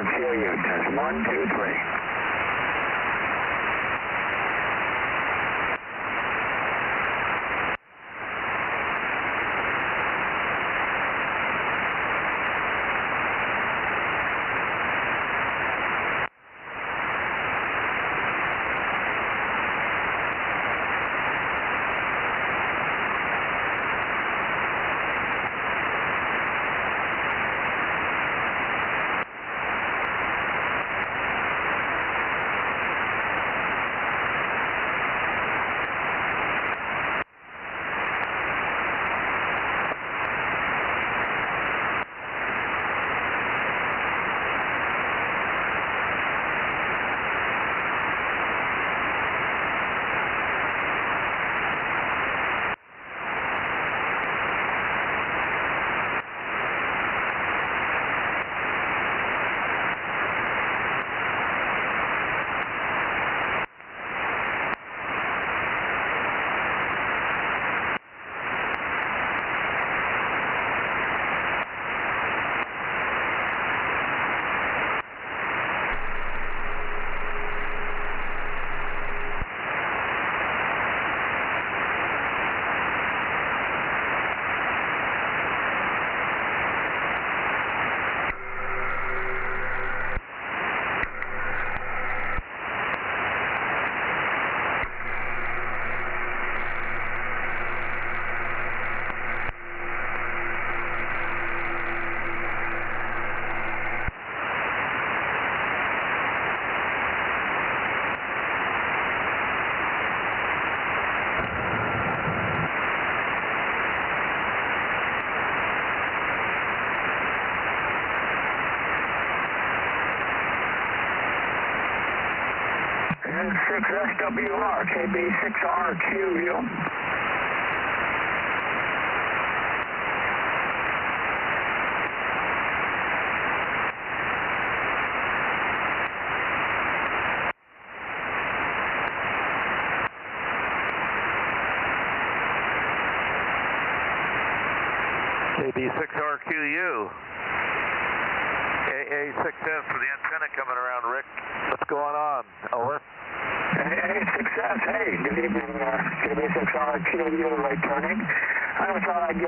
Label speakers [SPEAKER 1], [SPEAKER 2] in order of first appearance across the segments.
[SPEAKER 1] RQU. Test 1, 2, 3. N6SWR, KB6RQU.
[SPEAKER 2] KB6RQU. AA6S for the antenna coming around, Rick. What's going on? Over.
[SPEAKER 1] AA6S, hey, good evening, KB6RQU returning. I just thought I'd give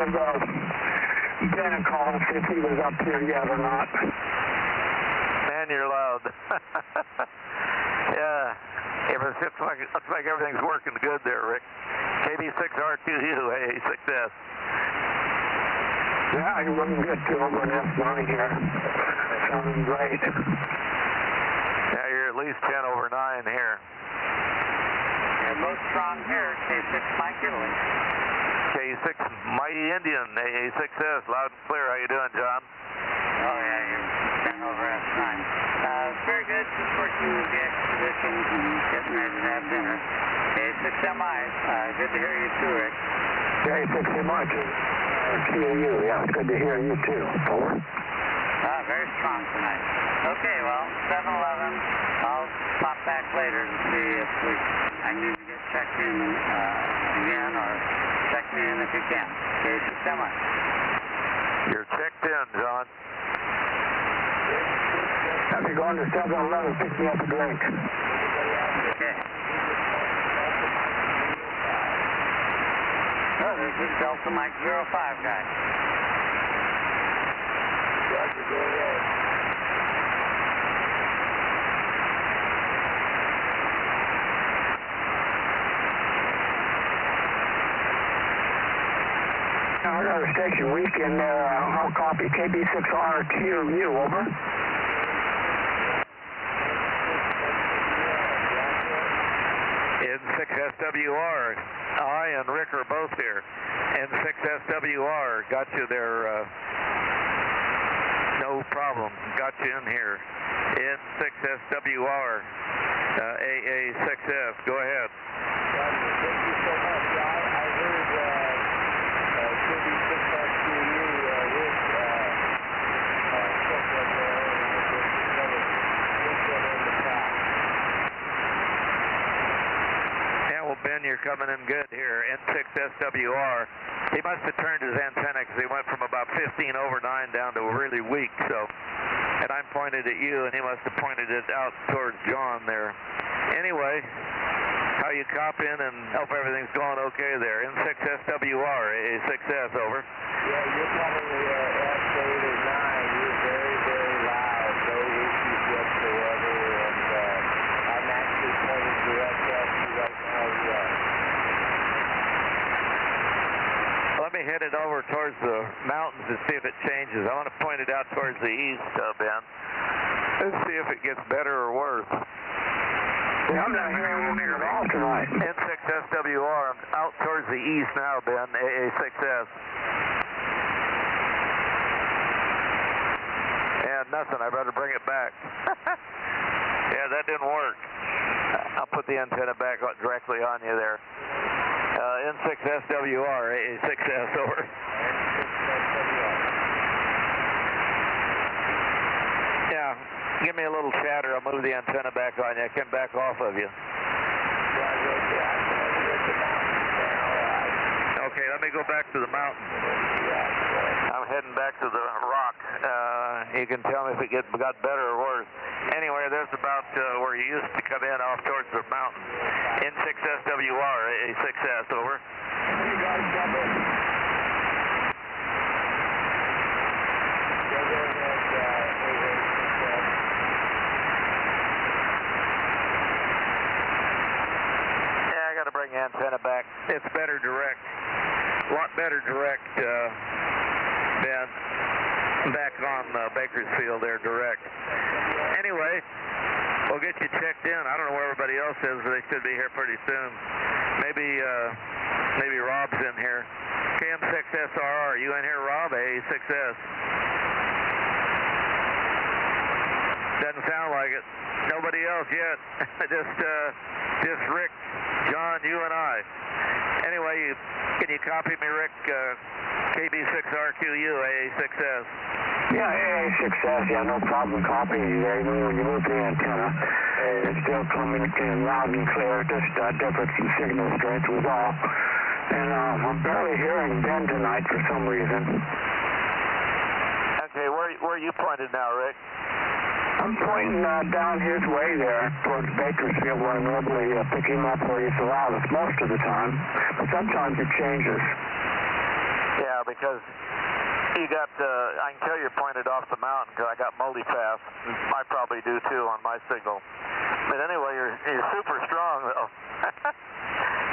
[SPEAKER 1] Ben a call and see if he was up here yet or not.
[SPEAKER 2] Man, you're loud. Yeah. Looks like everything's working good there, Rick. KB6RQU, AA6S.
[SPEAKER 1] Yeah, you're running good too over an S9 here. Sounding great.
[SPEAKER 2] Yeah, you're at least 10 over 9 here.
[SPEAKER 3] You're both strong here, K6 Mike Italy.
[SPEAKER 2] K6 Mighty Indian, AA6S, loud and clear. How you doing, John?
[SPEAKER 3] Oh yeah, you're 10 over S9. Very good, just working with the expeditions and getting ready to have dinner. K6MI, good to hear you too, Rick.
[SPEAKER 1] K6MI, QU, yeah, it's good to hear you too. Over.
[SPEAKER 3] Very strong tonight. Okay, well, 7-11. I'll pop back later to see if I need to get checked in again, or check me in if you can. K6MI.
[SPEAKER 2] You're checked in, John.
[SPEAKER 1] I'll be going to 7-11, pick me up a drink.
[SPEAKER 3] Okay. Oh, this is Delta Mike 05 guy.
[SPEAKER 1] Roger, go ahead. I got a station weekend there. I'll copy KB6RQU, over.
[SPEAKER 2] N6SWR. I and Rick are both here. N6SWR, got you there. No problem. Got you in here. N6SWR, AA6S. Go ahead.
[SPEAKER 4] Thank you so much. Yeah, I heard KB6RQU with Copeland there, and there's another in the top.
[SPEAKER 2] Yeah, well, Ben, you're coming in good here. N6SWR. He must have turned his antenna because he went from about 15 over 9 down to really weak, so and I'm pointed at you, and he must have pointed it out towards John there. Anyway, how you copying, and hope everything's going okay there. N6SWR, AA6S, over.
[SPEAKER 4] Yeah, you're probably S8 or 9. You're very, very loud. No issues whatsoever. And I'm actually pointing direct at you right now.
[SPEAKER 2] Let me head it over towards the mountains and see if it changes. I want to point it out towards the east, Ben. Let's see if it gets better or worse.
[SPEAKER 1] Yeah, I'm not hearing you at all tonight.
[SPEAKER 2] N6SWR, I'm out towards the east now, Ben, AA6S. And nothing, I better bring it back. Yeah, that didn't work. I'll put the antenna back directly on you there. N6SWR, AA6S, over. Yeah, give me a little chatter. I'll move the antenna back on you. I can back off of you. Okay, let me go back to the mountain. I'm heading back to the rock. You can tell me if it got better or worse. Anyway, there's about where you used to come in off towards the mountain. N6SWR, AA6S, over.
[SPEAKER 1] You guys got it.
[SPEAKER 2] Yeah, I got to bring the antenna back. It's better direct. A lot better direct, Ben. Back on Bakersfield there, direct. Anyway, we'll get you checked in. I don't know where everybody else is, but they should be here pretty soon. Maybe Rob's in here. KM6SRR, you in here, Rob? AA6S. Doesn't sound like it. Nobody else yet. just Rick, John, you and I. Anyway, can you copy me, Rick? KB6RQU, AA6S.
[SPEAKER 1] Yeah, AA6S, yeah, no problem copying you there. Even when you move the antenna, it's still coming in loud and clear, just difference in signal strength was all. And I'm barely hearing Ben tonight for some reason.
[SPEAKER 2] Okay, where are you pointed now, Rick?
[SPEAKER 1] I'm pointing down his way there towards Bakersfield where I normally pick him up where he's the loudest most of the time, but sometimes it changes.
[SPEAKER 2] Yeah, because you got, I can tell you're pointed off the mountain because I got multipath. I probably do too on my signal. But anyway, you're super strong though.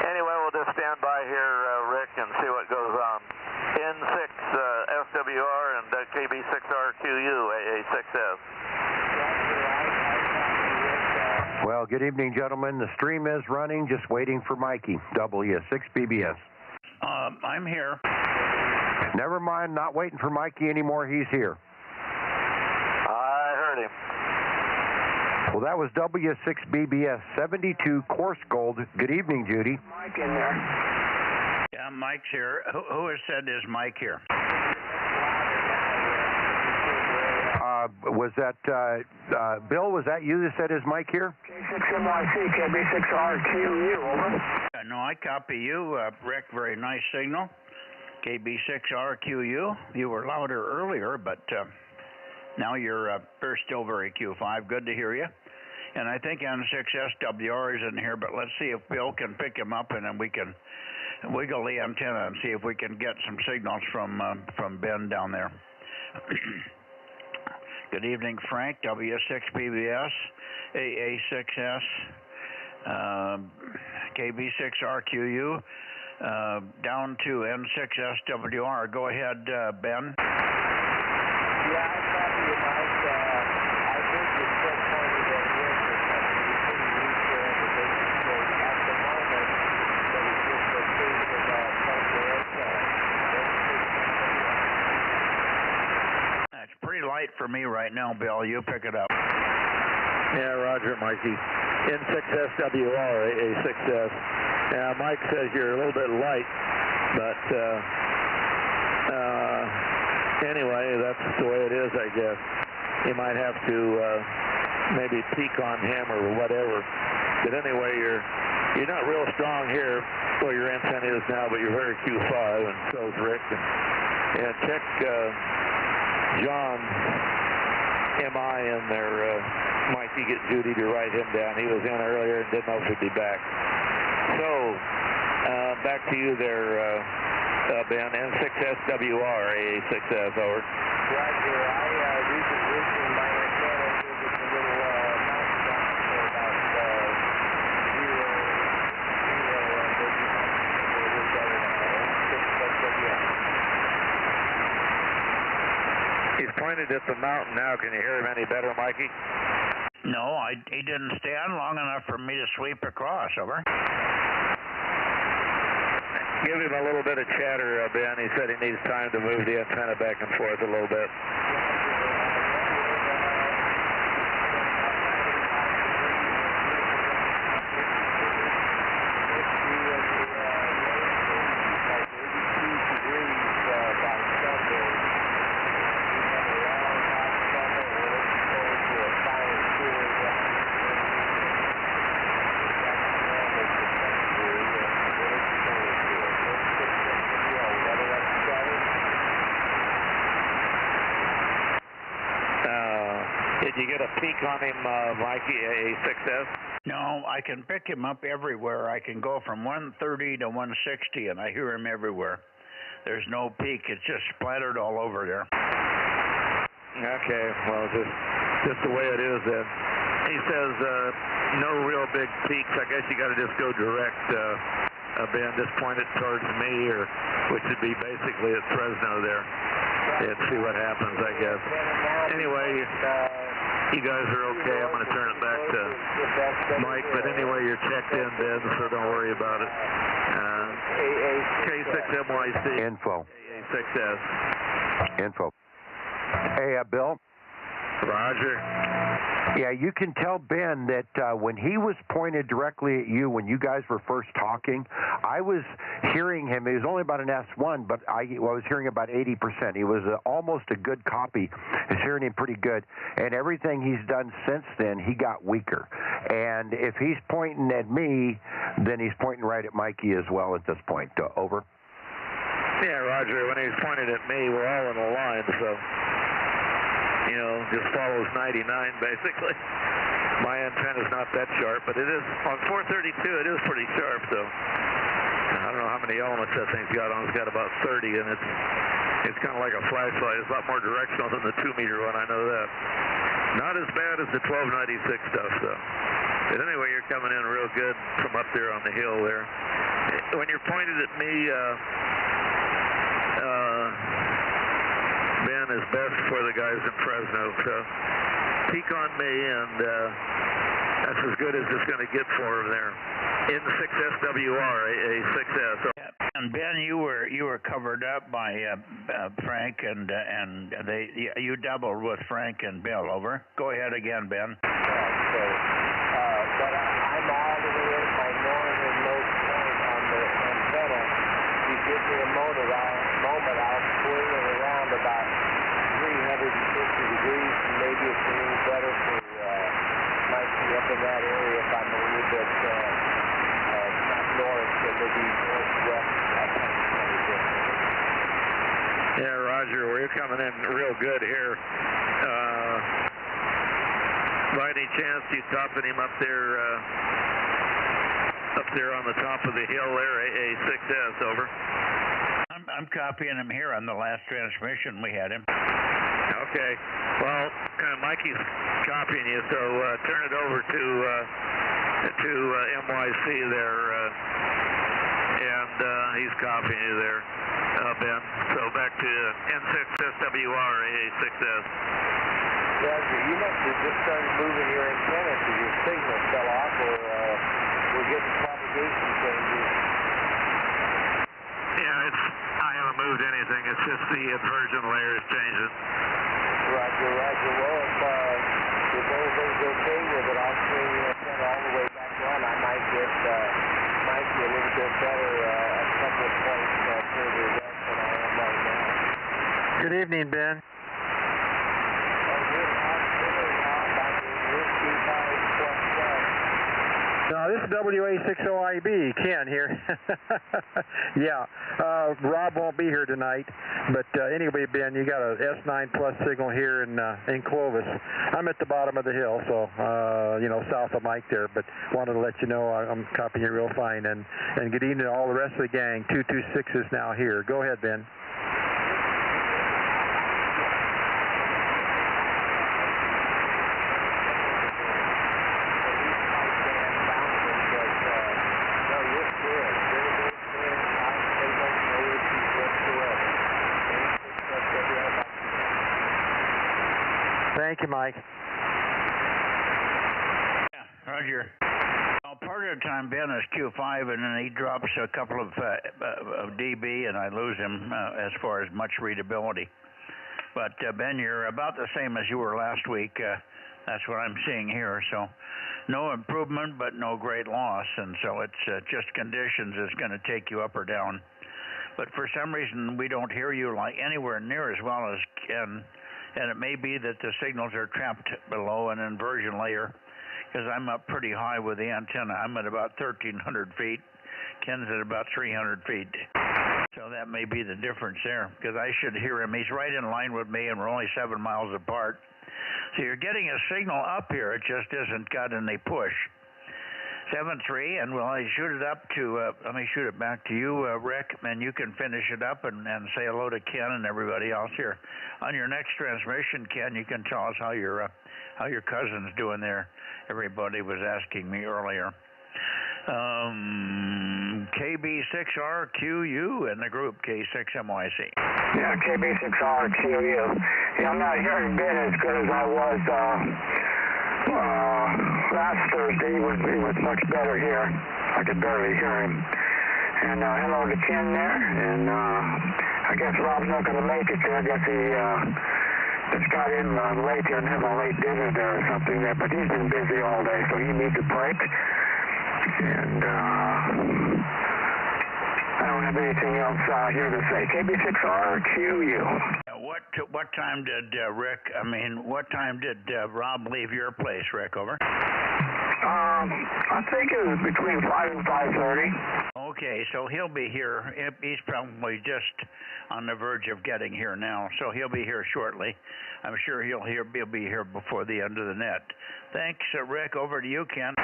[SPEAKER 2] Anyway, we'll just stand by here, Rick, and see what goes on. N6SWR and KB6RQU, AA6S.
[SPEAKER 5] Well, good evening, gentlemen. The stream is running, just waiting for Mikey, W6BBS.
[SPEAKER 6] I'm here.
[SPEAKER 5] Never mind, not waiting for Mikey anymore. He's here.
[SPEAKER 2] I heard him.
[SPEAKER 5] Well, that was W6BBS 72 course gold. Good evening, Judy.
[SPEAKER 1] Mike in there.
[SPEAKER 6] Yeah, Mike's here. Who has said is Mike here?
[SPEAKER 5] Was that Bill? Was that you that said is Mike here?
[SPEAKER 1] K6NYC, KB6RQU, over.
[SPEAKER 6] No, I copy you, Rick. Very nice signal. KB6RQU. You were louder earlier, but now you're still very Q5. Good to hear you. And I think N6SWR is in here, but let's see if Bill can pick him up, and then we can wiggle the antenna and see if we can get some signals from Ben down there. Good evening, Frank, W6BBS, AA6S, KB6RQU, down to N6SWR. Go ahead, Ben.
[SPEAKER 4] Yeah, I copy you, Mike. I think you're still pointed at Rick or something. You couldn't reach there at the Bakersfield at the moment, but it's just a case of pointing the antenna.
[SPEAKER 6] That's pretty light for me right now, Bill. You pick it up.
[SPEAKER 2] Yeah, Roger, Mikey. N6SWR, AA6S. Yeah, Mike says you're a little bit light, but anyway, that's the way it is, I guess. You might have to maybe peek on him or whatever. But anyway, you're not real strong here where your antenna is now, but you're very Q5, and so is Rick. And check John MI in there. Mikey get Judy to write him down. He was in earlier and didn't know if he'd be back. So, back to you there, Ben. N6SWR, AA6S, over.
[SPEAKER 4] Roger, I repositioned my antenna so that the little mountain down for about 0, and maybe a little better now. N6SWR.
[SPEAKER 2] He's pointed at the mountain now. Can you hear him any better, Mikey?
[SPEAKER 6] No, he didn't stand long enough for me to sweep across, over.
[SPEAKER 2] Give him a little bit of chatter, Ben. He said he needs time to move the antenna back and forth a little bit. Did you get a peek on him, Mikey, AA6S?
[SPEAKER 6] No, I can pick him up everywhere. I can go from 130 to 160, and I hear him everywhere. There's no peak. It's just splattered all over there.
[SPEAKER 2] Okay, well, just the way it is then. He says no real big peaks. I guess you got to just go direct, Ben, just point it towards me, or which would be basically at Fresno there, and see what happens, I guess. Anyway, you guys are okay. I'm going to turn it back to Mike, but anyway, you're checked in, Ben, so don't worry about it. K6MYC.
[SPEAKER 5] Info.
[SPEAKER 2] AA6S.
[SPEAKER 5] Info. Hey, Bill.
[SPEAKER 2] Roger.
[SPEAKER 5] Yeah, you can tell Ben that when he was pointed directly at you when you guys were first talking, I was hearing him. He was only about an S1, but I was hearing about 80%. He was almost a good copy. I was hearing him pretty good. And everything he's done since then, he got weaker. And if he's pointing at me, then he's pointing right at Mikey as well at this point. Over.
[SPEAKER 2] Yeah, Roger, when he's pointed at me, we're all in a line, so... You know, just follows 99 basically. My antenna's not that sharp, but it is on 432. It is pretty sharp, so I don't know how many elements that thing's got on. It's got about 30, and it's kind of like a flashlight. It's a lot more directional than the 2-meter one. I know that. Not as bad as the 1296 stuff, though. But anyway, you're coming in real good from up there on the hill there. When you're pointed at me, Ben is best for the guys in Fresno, so peek on me, and that's as good as it's going to get for him there. N6SWR, A6S.
[SPEAKER 6] Yeah, and Ben, you were covered up by Frank, and you doubled with Frank and Bill. Over. Go ahead again, Ben.
[SPEAKER 4] Okay. But I'm all the way at my northernmost point on the antenna. You give me a moment, I'll swing it around about 350 degrees, and maybe it's a little better for Mikey up in that area if I'm a little bit not north, but maybe northwest.
[SPEAKER 2] Yeah, Roger, we're coming in real good here. By any chance you topping him up there on the top of the hill there, AA6S, over?
[SPEAKER 6] I'm copying him here on the last transmission we had him.
[SPEAKER 2] Okay. Well, Mikey's copying you, so turn it over to MYC there, and he's copying you there, Ben. So back to N6SWR, AA6S.
[SPEAKER 4] Roger, you must have just started moving your antenna because your signal fell off, or we're getting propagation changes.
[SPEAKER 2] Yeah, I haven't moved anything. It's just the inversion layer is changing.
[SPEAKER 4] Roger. Well, if everything's okay with it, I'll swing the antenna all the way back on. I might get Mikey a little bit better a couple of points further west than I am right now.
[SPEAKER 7] Good evening, Ben.
[SPEAKER 4] Oh, good. I'm really off. I'm in 55 plus.
[SPEAKER 7] No, this this is WA60IB, Ken here. Yeah, Rob won't be here tonight, but anyway, Ben, you got a S9 Plus signal here in Clovis. I'm at the bottom of the hill, so south of Mike there, but wanted to let you know I'm copying it real fine. And good evening to all the rest of the gang. 226 is now here. Go ahead, Ben. Thank you, Mike.
[SPEAKER 6] Yeah, Roger. Well, part of the time Ben is Q5, and then he drops a couple of dB, and I lose him as far as much readability. But Ben, you're about the same as you were last week. That's what I'm seeing here. So no improvement, but no great loss. And so it's just conditions is going to take you up or down. But for some reason, we don't hear you like anywhere near as well as Ken. And it may be that the signals are trapped below an inversion layer, because I'm up pretty high with the antenna. I'm at about 1,300 feet. Ken's at about 300 feet. So that may be the difference there, because I should hear him. He's right in line with me, and we're only 7 miles apart. So you're getting a signal up here. It just isn't got any push. 7-3, and I shoot it up to, let me shoot it back to you, Rick, and you can finish it up and say hello to Ken and everybody else here. On your next transmission, Ken, you can tell us how your cousin's doing there. Everybody was asking me earlier. KB6RQU in the group, K6MYC.
[SPEAKER 1] Yeah, KB6RQU. Yeah, I'm not hearing Ben as good as I was last Thursday. He was much better here. I could barely hear him. And hello to Ken there. And I guess Rob's not going to make it there. I guess he just got in late here and had a late dinner there or something there. But he's been busy all day, so he needs a break. And I don't have anything else here to say. KB6RQU.
[SPEAKER 6] What time did what time did Rob leave your place, Rick? Over.
[SPEAKER 1] I think it was between 5 and 5:30.
[SPEAKER 6] Okay, so he'll be here. He's probably just on the verge of getting here now, so he'll be here shortly. I'm sure he'll be here before the end of the net. Thanks, Rick. Over to you, Ken.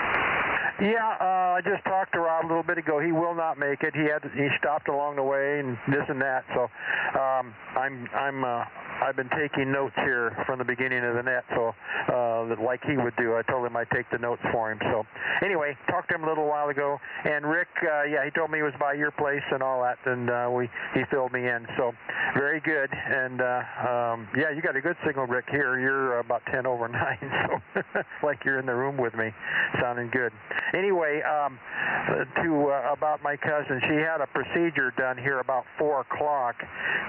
[SPEAKER 7] Yeah, I just talked to Rob a little bit ago. He will not make it. He stopped along the way and this and that. So I've been taking notes here from the beginning of the net. So like he would do, I told him I'd take the notes for him. So anyway, talked to him a little while ago. And Rick, he told me he was by your place and all that, and he filled me in. So very good. And you got a good signal, Rick. Here you're about 10 over 9. So like you're in the room with me, sounding good. Anyway, about my cousin, she had a procedure done here about 4 o'clock.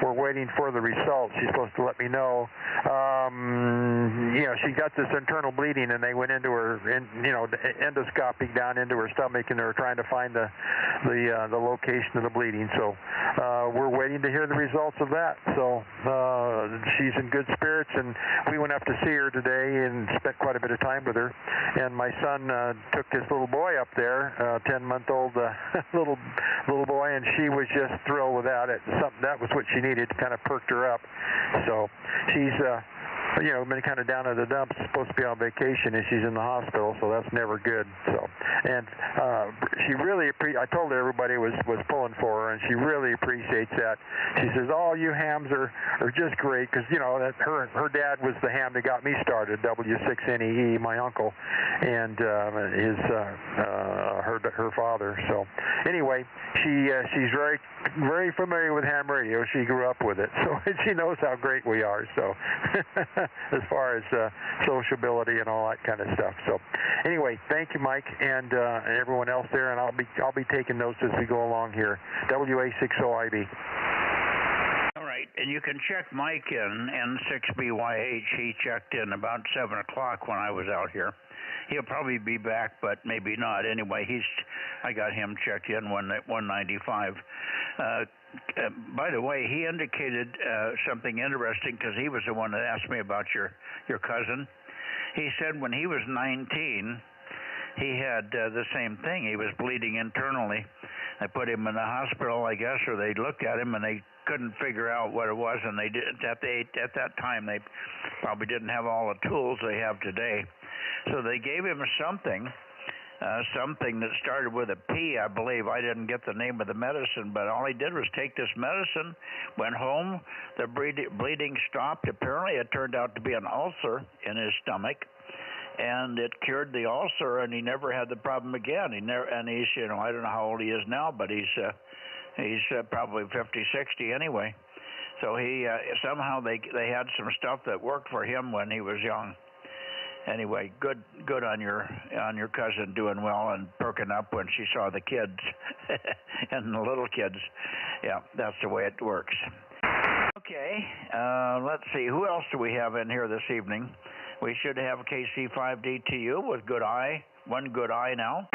[SPEAKER 7] We're waiting for the results. She's supposed to let me know. She got this internal bleeding, and they went into her, endoscopy down into her stomach, and they were trying to find the location of the bleeding. So we're waiting to hear the results of that. So she's in good spirits, and we went up to see her today and spent quite a bit of time with her. And my son took his little boy up there, 10-month-old little boy, and she was just thrilled with that. That was what she needed, kind of perked her up. So she's been kind of down at the dumps, supposed to be on vacation, and she's in the hospital, so that's never good. So, and she really I told her everybody was pulling for her, and she really appreciates that. She says, "Oh, you hams are just great," because that her dad was the ham that got me started, W6NEE, my uncle, and her father. So anyway, she's very very familiar with ham radio. She grew up with it, so she knows how great we are. So as far as sociability and all that kind of stuff. So anyway, thank you, Mike, and everyone else there, and I'll be taking notes as we go along here. WA60IB.
[SPEAKER 6] All right, and you can check Mike in N6BYH. He checked in about 7 o'clock when I was out here. He'll probably be back, but maybe not. Anyway, I got him checked in 195. By the way, he indicated something interesting, because he was the one that asked me about your cousin. He said when he was 19, he had the same thing. He was bleeding internally. They put him in the hospital, I guess, or they looked at him and they couldn't figure out what it was. And they did at that time they probably didn't have all the tools they have today. So they gave him something that started with a P, I believe. I didn't get the name of the medicine, but all he did was take this medicine, went home, the bleeding stopped. Apparently it turned out to be an ulcer in his stomach, and it cured the ulcer, and he never had the problem again. And he's, you know, I don't know how old he is now, but he's probably 50, 60 anyway. So he somehow they had some stuff that worked for him when he was young. Anyway, good on your cousin doing well and perking up when she saw the kids and the little kids. Yeah, that's the way it works. Okay, let's see. Who else do we have in here this evening? We should have KC5DTU with good eye. One good eye now.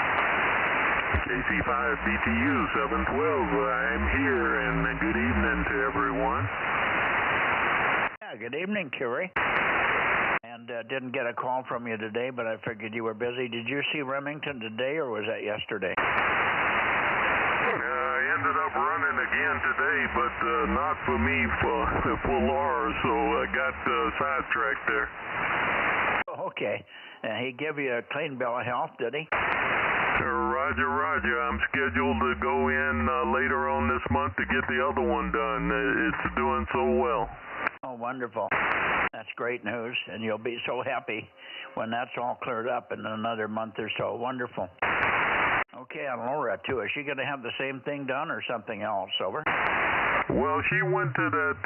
[SPEAKER 8] KC5DTU 712. I'm here, and good evening to everyone.
[SPEAKER 6] Yeah, good evening, Kerry. And didn't get a call from you today, but I figured you were busy. Did you see Remington today, or was that yesterday?
[SPEAKER 8] I ended up running again today, but not for me, for Laura, so I got sidetracked there.
[SPEAKER 6] Okay. And he gave you a clean bill of health, did he?
[SPEAKER 8] Roger. I'm scheduled to go in later on this month to get the other one done. It's doing so well.
[SPEAKER 6] Oh, wonderful. That's great news, and you'll be so happy when that's all cleared up in another month or so. Wonderful. Okay, on Laura, too. Is she going to have the same thing done or something else? Over?
[SPEAKER 8] Well, she went to that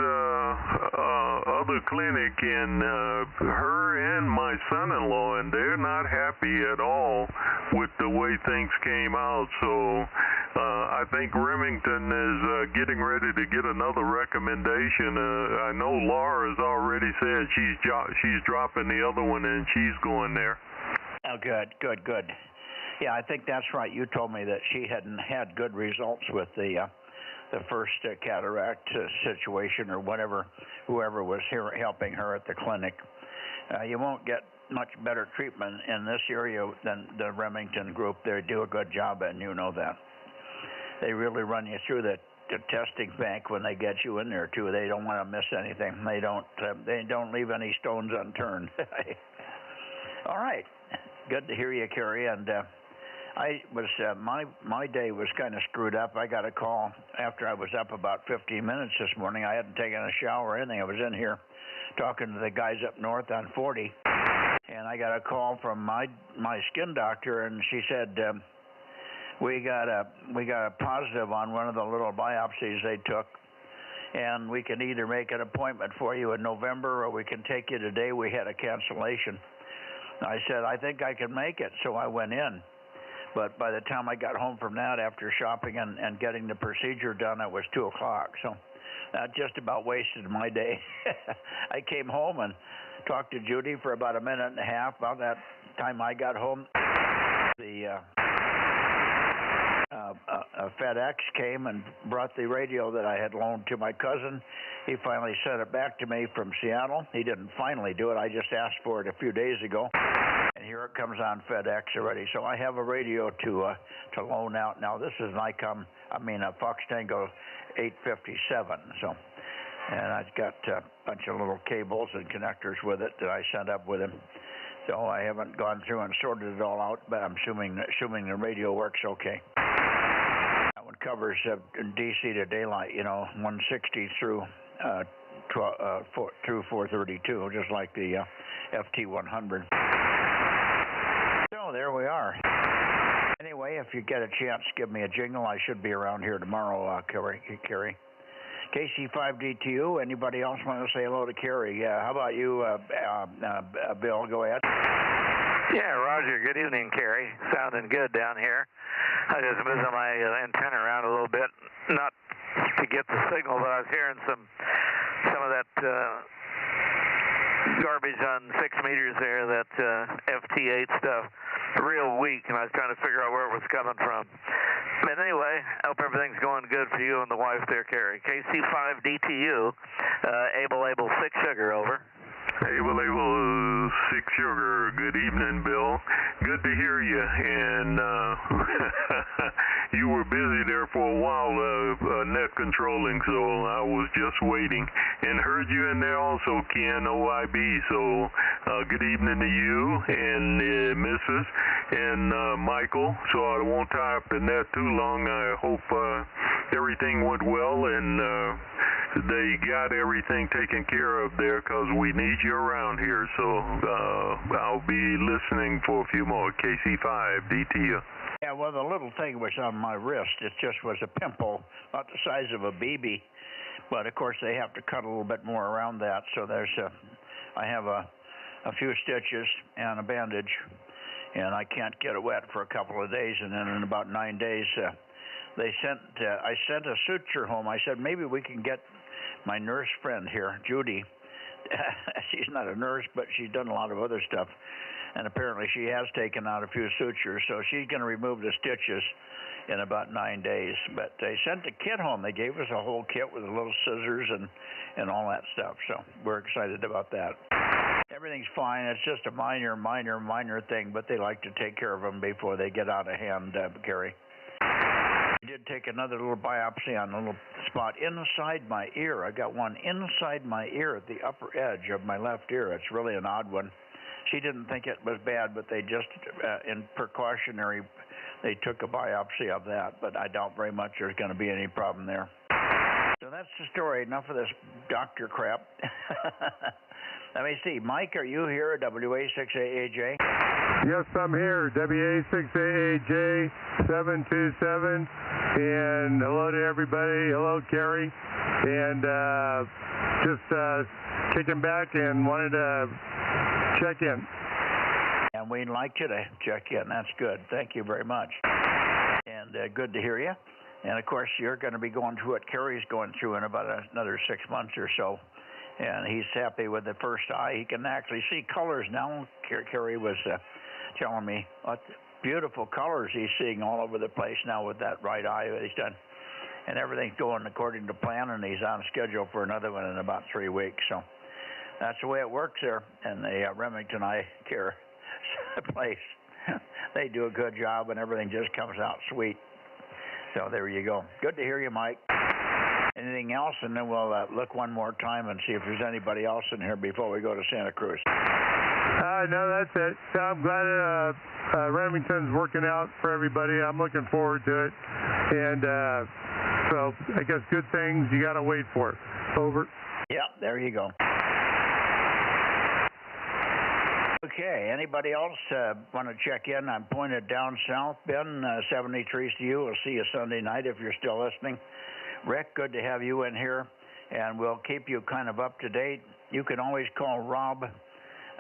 [SPEAKER 8] other clinic, and her and my son-in-law, and they're not happy at all with the way things came out. So I think Remington is getting ready to get another recommendation. I know Laura's already said she's dropping the other one, and she's going there.
[SPEAKER 6] Oh, good. Yeah, I think that's right. You told me that she hadn't had good results with the first cataract situation or whatever, whoever was here helping her at the clinic. You won't get much better treatment in this area than the Remington group. They do a good job, and you know that. They really run you through the testing bank when they get you in there too. They don't want to miss anything. They don't leave any stones unturned. All right, good to hear you, Kerry. And I was my day was kind of screwed up. I got a call after I was up about 15 minutes this morning. I hadn't taken a shower or anything. I was in here talking to the guys up north on 40, and I got a call from my skin doctor, and she said we got a positive on one of the little biopsies they took, and we can either make an appointment for you in November or we can take you today. We had a cancellation. I said, I think I can make it, so I went in. But by the time I got home from that, after shopping and getting the procedure done, it was 2 o'clock. So that just about wasted my day. I came home and talked to Judy for about a minute and a half. About that time I got home, the FedEx came and brought the radio that I had loaned to my cousin. He finally sent it back to me from Seattle. He didn't finally do it. I just asked for it a few days ago. And here it comes on FedEx already. So I have a radio to loan out now. This is a Fox Tango 857. So, and I've got a bunch of little cables and connectors with it that I sent up with him. So I haven't gone through and sorted it all out, but I'm assuming the radio works okay. That one covers DC to daylight, 160 through 432, just like the FT100. So there we are. Anyway, if you get a chance, give me a jingle. I should be around here tomorrow, Kerry. KC5DTU. Anybody else want to say hello to Kerry? How about you, Bill? Go ahead.
[SPEAKER 2] Yeah, Roger. Good evening, Kerry. Sounding good down here. I just moved my antenna around a little bit, not to get the signal, but I was hearing some of that garbage on 6 meters there, that FT8 stuff, real weak, and I was trying to figure out where it was coming from. But anyway, I hope everything's going good for you and the wife there, Kerry. KC5DTU, Able 6 Sugar, over.
[SPEAKER 8] Able 6 Sugar. Good evening, Bill. Good to hear you. And you were busy there for a while, net controlling, so I was just waiting. And heard you in there also, Ken, OIB. So good evening to you and Mrs. and Michael. So I won't tie up the net too long. I hope everything went well and they got everything taken care of there, because we need you around here. So I'll be listening for a few more. KC5, DT.
[SPEAKER 6] Yeah, well, the little thing was on my wrist. It just was a pimple, about the size of a BB. But, of course, they have to cut a little bit more around that. So I have a few stitches and a bandage, and I can't get it wet for a couple of days. And then in about 9 days, I sent a suture home. I said, maybe we can get my nurse friend here, Judy. She's not a nurse, but she's done a lot of other stuff. And apparently she has taken out a few sutures, so she's going to remove the stitches in about 9 days. But they sent the kit home. They gave us a whole kit with little scissors and all that stuff. So we're excited about that. Everything's fine. It's just a minor thing, but they like to take care of them before they get out of hand, Gary. I did take another little biopsy on a little spot inside my ear. I got one inside my ear at the upper edge of my left ear. It's really an odd one. She didn't think it was bad, but they just, in precautionary, they took a biopsy of that. But I doubt very much there's going to be any problem there. So that's the story. Enough of this doctor crap. Let me see. Mike, are you here at WA6AAJ?
[SPEAKER 9] Yes, I'm here. WA6AAJ 727. And hello to everybody. Hello, Kerry. And just kicking back and wanted to check in.
[SPEAKER 6] And we'd like you to check in. That's good. Thank you very much. And good to hear you. And, of course, you're going to be going through what Kerry's going through in about another 6 months or so. And he's happy with the first eye. He can actually see colors now. Kerry was telling me what beautiful colors he's seeing all over the place now with that right eye that he's done. And everything's going according to plan, and he's on schedule for another one in about 3 weeks. So that's the way it works there in the Remington Eye Care place. They do a good job, and everything just comes out sweet. So there you go. Good to hear you, Mike. Anything else? And then we'll look one more time and see if there's anybody else in here before we go to Santa Cruz.
[SPEAKER 9] No, that's it. I'm glad Remington's working out for everybody. I'm looking forward to it. And so I guess good things, you got to wait for it. Over.
[SPEAKER 6] Yeah, there you go. Okay, anybody else want to check in? I'm pointed down south. Ben, 73's to you. We'll see you Sunday night if you're still listening. Rick, good to have you in here, and we'll keep you kind of up to date. You can always call Rob,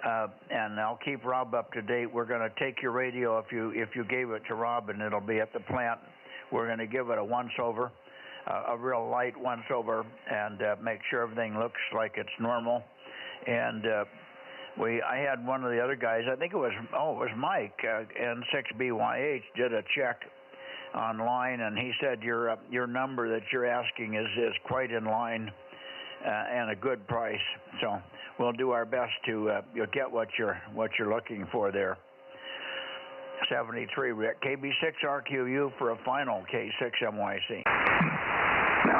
[SPEAKER 6] and I'll keep Rob up to date. We're going to take your radio if you gave it to Rob, and it'll be at the plant. We're going to give it a once-over, a real light once-over, and make sure everything looks like it's normal. And I had one of the other guys, I think it was Mike, N6BYH, did a check online, and he said your number that you're asking is quite in line and a good price. So we'll do our best to you'll get what you're looking for there. 73 Rick, KB6RQU for a final K6MYC.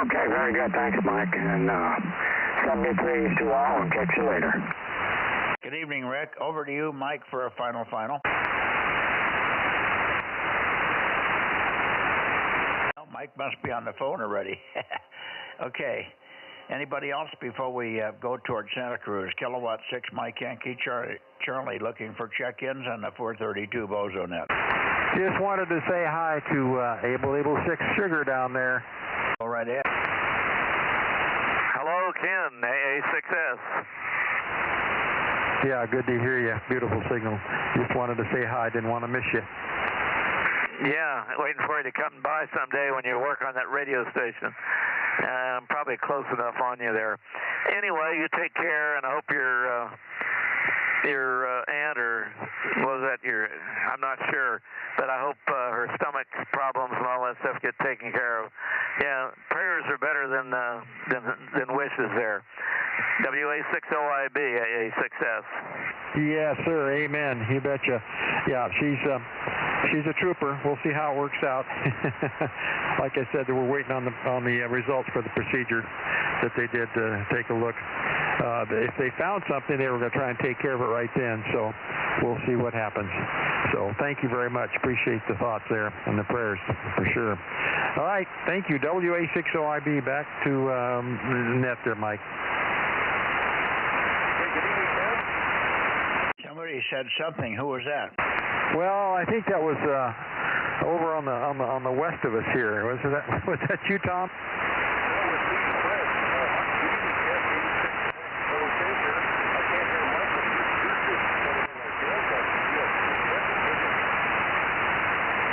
[SPEAKER 1] Okay, very good. Thanks, Mike. And 73 to all, and catch you later.
[SPEAKER 6] Good evening, Rick. Over to you, Mike, for a final. Oh, Mike must be on the phone already. Okay. Anybody else before we go toward Santa Cruz? Kilowatt 6 Mike Yankee Charlie looking for check-ins on the 432 Bozo Net.
[SPEAKER 7] Just wanted to say hi to Able 6 Sugar down there.
[SPEAKER 6] Go right ahead.
[SPEAKER 2] Hello, Ken, AA6S.
[SPEAKER 7] Yeah, good to hear you. Beautiful signal. Just wanted to say hi. Didn't want to miss you.
[SPEAKER 2] Yeah, waiting for you to come by someday when you work on that radio station. I'm probably close enough on you there. Anyway, you take care, and I hope your aunt, or was that I'm not sure, but I hope her stomach problems and all that stuff get taken care of. Yeah, prayers are better than wishes there. WA60IB, AA6S.
[SPEAKER 7] Yes, sir. Amen. You betcha. Yeah, she's a trooper. We'll see how it works out. Like I said, we're waiting on the results for the procedure that they did to take a look. If they found something, they were going to try and take care of it right then. So we'll see what happens. So thank you very much. Appreciate the thoughts there and the prayers for sure. All right. Thank you. WA60IB. Back to the net there, Mike.
[SPEAKER 6] Somebody said something. Who was that?
[SPEAKER 7] Well, I think that was over on the west of us here. Was that you, Tom?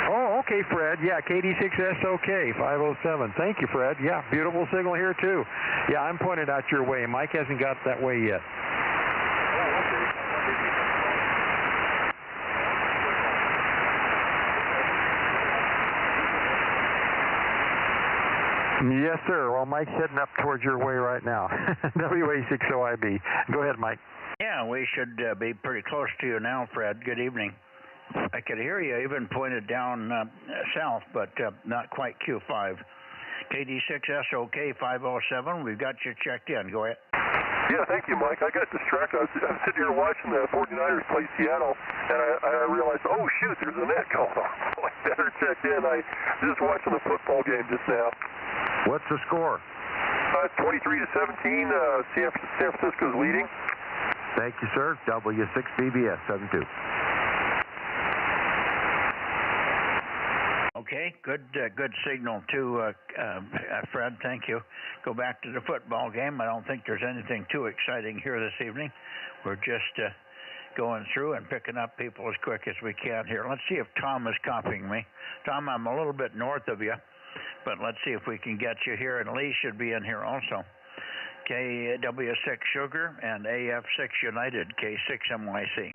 [SPEAKER 7] Oh, okay, Fred. Yeah, KD6S OK 507. Thank you, Fred. Yeah, beautiful signal here too. Yeah, I'm pointed out your way. Mike hasn't got that way yet. Yes, sir. Well, Mike's heading up towards your way right now. WA60IB. Go ahead, Mike.
[SPEAKER 6] Yeah, we should be pretty close to you now, Fred. Good evening. I could hear you even pointed down south, but not quite Q5. KD6S OK 507. We've got you checked in. Go ahead.
[SPEAKER 8] Yeah, thank you, Mike. I got distracted. I was sitting here watching the 49ers play Seattle, and I realized, oh, shoot, there's a net going on. I better check in. I was just watching the football game just now.
[SPEAKER 5] What's the score?
[SPEAKER 8] 23-17. San Francisco's leading.
[SPEAKER 5] Thank you, sir. W6BBS 72.
[SPEAKER 6] Okay, good signal too, Fred. Thank you. Go back to the football game. I don't think there's anything too exciting here this evening. We're just going through and picking up people as quick as we can here. Let's see if Tom is copying me. Tom, I'm a little bit north of you, but let's see if we can get you here. And Lee should be in here also. KW6 Sugar and AF6 United, K6 MYC.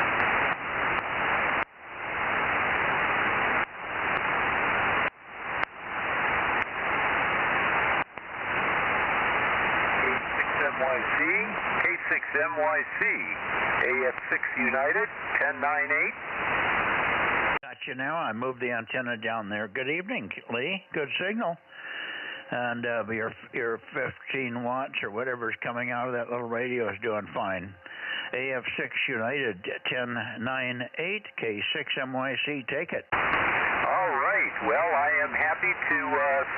[SPEAKER 1] K6MYC, AF6 United, 1098.
[SPEAKER 6] Got you now. I moved the antenna down there. Good evening, Lee. Good signal. And your 15 watts or whatever's coming out of that little radio is doing fine. AF6 United, 1098, K6 MYC. Take it.
[SPEAKER 1] All right. Well, I am happy to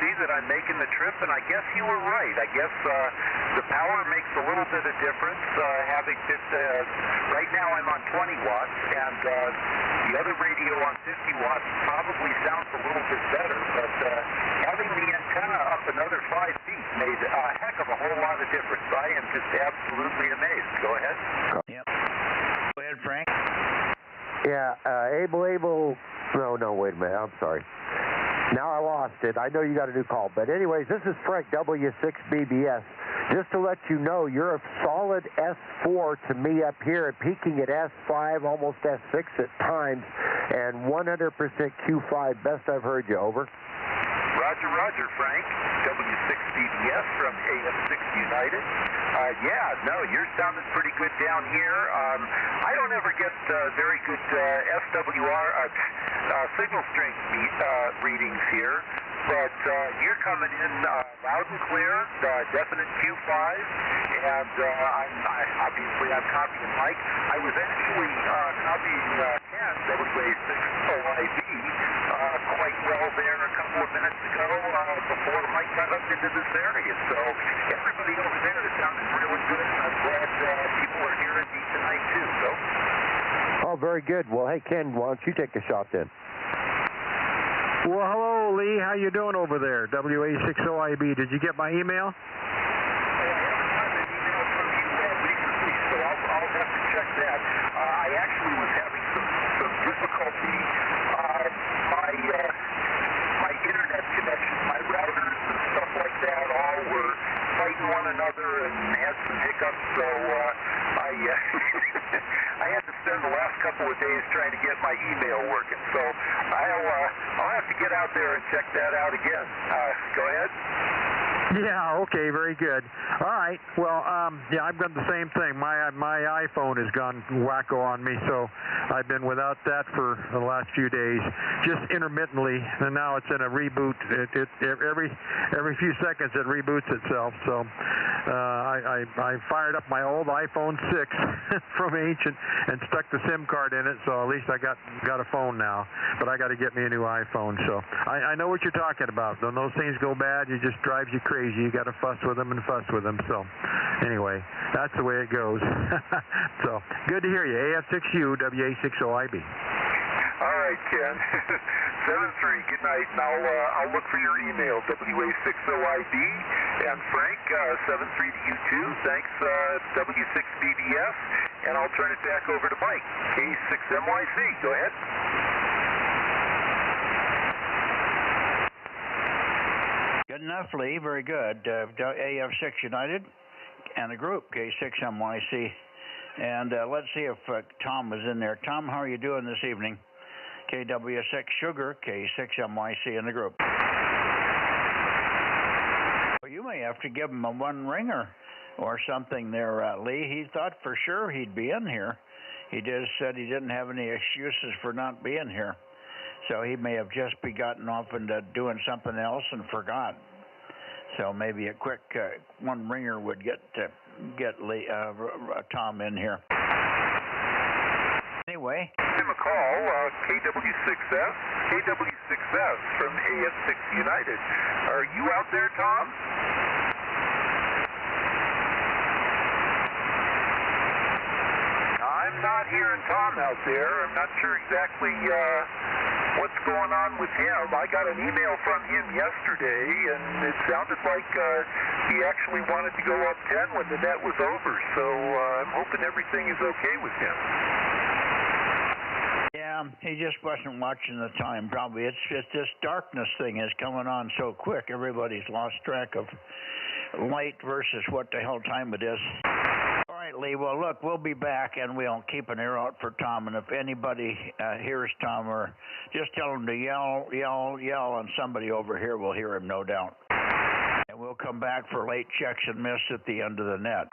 [SPEAKER 1] see that I'm making the trip, and I guess you were right. I guess the power makes a little bit of difference. Right now I'm on 20 watts, and the other radio on 50 watts probably sounds a little bit better, but having the antenna up another 5 feet made a heck of a whole lot of difference. I am just absolutely amazed. Go ahead.
[SPEAKER 6] Yep. Go ahead, Frank.
[SPEAKER 5] Yeah, Abel. No, wait a minute. I'm sorry. Now I lost it. I know you got a new call. But anyways, this is Frank, W6BBS. Just to let you know, you're a solid S4 to me up here, peaking at S5, almost S6 at times, and 100% Q5. Best I've heard you. Over.
[SPEAKER 1] Roger, Frank. W6BBS from AF6 United. You're sounding pretty good down here. I don't ever get very good SWR signal strength readings here, but you're coming in loud and clear, definite Q5, and I'm copying Mike. I was actually copying Ken, WA60IB, quite well there a couple of minutes ago before Mike got up into this area. So everybody over there is sounding really good. I'm glad people are hearing me tonight too. So.
[SPEAKER 5] Oh, very good. Well, hey, Ken, why don't you take the shot then?
[SPEAKER 7] Well, hello, Lee. How you doing over there? WA60IB. Did you get my email?
[SPEAKER 1] I haven't gotten an email from you recently, so I'll have to check that. I actually was having some difficulty. My internet connection, my routers and stuff like that, all were fighting one another and had some hiccups. So I had to spend the last couple of days trying to get my email working. So I'll have to get out there and check that out again. Go ahead.
[SPEAKER 7] Yeah, okay, very good. All right, well, yeah, I've got the same thing. My iPhone has gone wacko on me, so I've been without that for the last few days, just intermittently, and now it's in a reboot. Every few seconds it reboots itself, so I fired up my old iPhone 6 from ancient and stuck the SIM card in it, so at least I got a phone now, but I got to get me a new iPhone, so I know what you're talking about. When those things go bad, it just drives you crazy. You got to fuss with them. So anyway, that's the way it goes. So good to hear you. AF6U WA60IB.
[SPEAKER 8] All right, Ken. 7-3. Good night. And I'll look for your email. WA60IB and Frank 7-3 to you too. Thanks W6BBS. And I'll turn it back over to Mike. K6MYC. Go ahead.
[SPEAKER 6] Good enough, Lee. Very good. AF6 United and a group, K6MYC. And let's see if Tom is in there. Tom, how are you doing this evening? KW6 Sugar, K6MYC in the group. Well, you may have to give him a one-ringer or something there, Lee. He thought for sure he'd be in here. He just said he didn't have any excuses for not being here. So he may have just gotten off into doing something else and forgot. So maybe a quick one ringer would get Tom in here. Anyway.
[SPEAKER 8] Give him a call, KW6S from AF6 United. Are you out there, Tom? I'm not hearing Tom out there. I'm not sure exactly what's going on with him. I got an email from him yesterday, and it sounded like he actually wanted to go up 10 when the net was over. So I'm hoping everything is okay with him.
[SPEAKER 6] Yeah, he just wasn't watching the time, probably. It's just this darkness thing is coming on so quick. Everybody's lost track of light versus what the hell time it is. All right, Lee. Well, look, we'll be back, and we'll keep an ear out for Tom. And if anybody hears Tom, or just tell him to yell, and somebody over here will hear him, no doubt. And we'll come back for late checks and miss at the end of the net.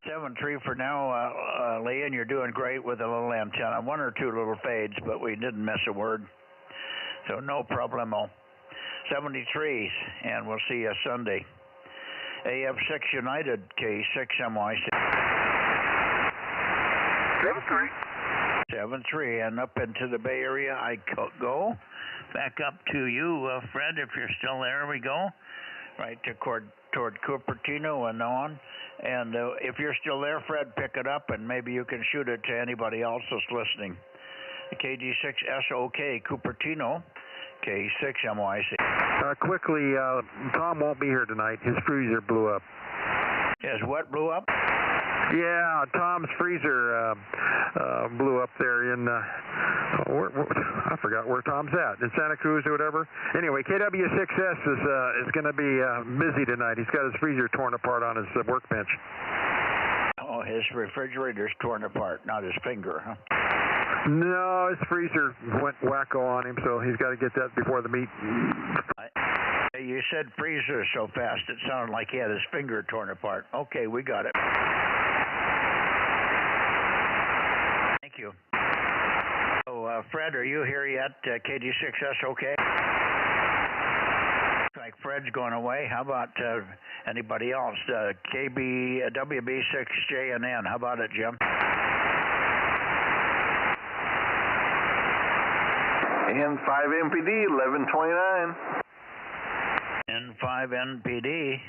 [SPEAKER 6] 7-3 for now, Lee, and you're doing great with a little antenna. One or two little fades, but we didn't miss a word. So no problemo. 73, and we'll see you Sunday. AF6 United, K6MYC. 7-3, and up into the Bay Area I go. Back up to you, Fred, if you're still there. We go right toward Cupertino and on. And if you're still there, Fred, pick it up, and maybe you can shoot it to anybody else that's listening. KD6SOK, Cupertino, K6MYC.
[SPEAKER 7] Quickly, Tom won't be here tonight. His freezer blew up.
[SPEAKER 6] His what blew up?
[SPEAKER 7] Yeah, Tom's freezer blew up there in, I forgot where Tom's at, in Santa Cruz or whatever. Anyway, KW6S is going to be busy tonight. He's got his freezer torn apart on his workbench.
[SPEAKER 6] Oh, his refrigerator's torn apart, not his finger, huh?
[SPEAKER 7] No, his freezer went wacko on him, so he's got to get that before the meet.
[SPEAKER 6] You said freezer so fast, it sounded like he had his finger torn apart. Okay, we got it. Thank you. So, Fred, are you here yet? KD6S, okay? Looks like Fred's going away. How about anybody else? WB6JNN. How about it, Jim?
[SPEAKER 1] N5NPD 1129.
[SPEAKER 6] N5NPD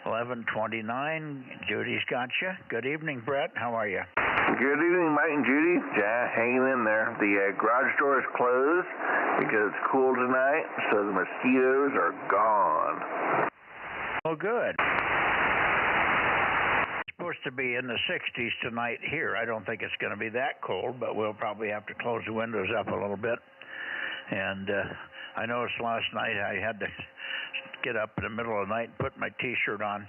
[SPEAKER 6] 1129. Judy's got you. Good evening, Brett. How are you?
[SPEAKER 1] Good evening, Mike and Judy. Hanging in there. The garage door is closed because it's cool tonight, so the mosquitoes are gone.
[SPEAKER 6] Oh, good. It's supposed to be in the 60s tonight here. I don't think it's going to be that cold, but we'll probably have to close the windows up a little bit. And I noticed last night I had to get up in the middle of the night and put my T-shirt on.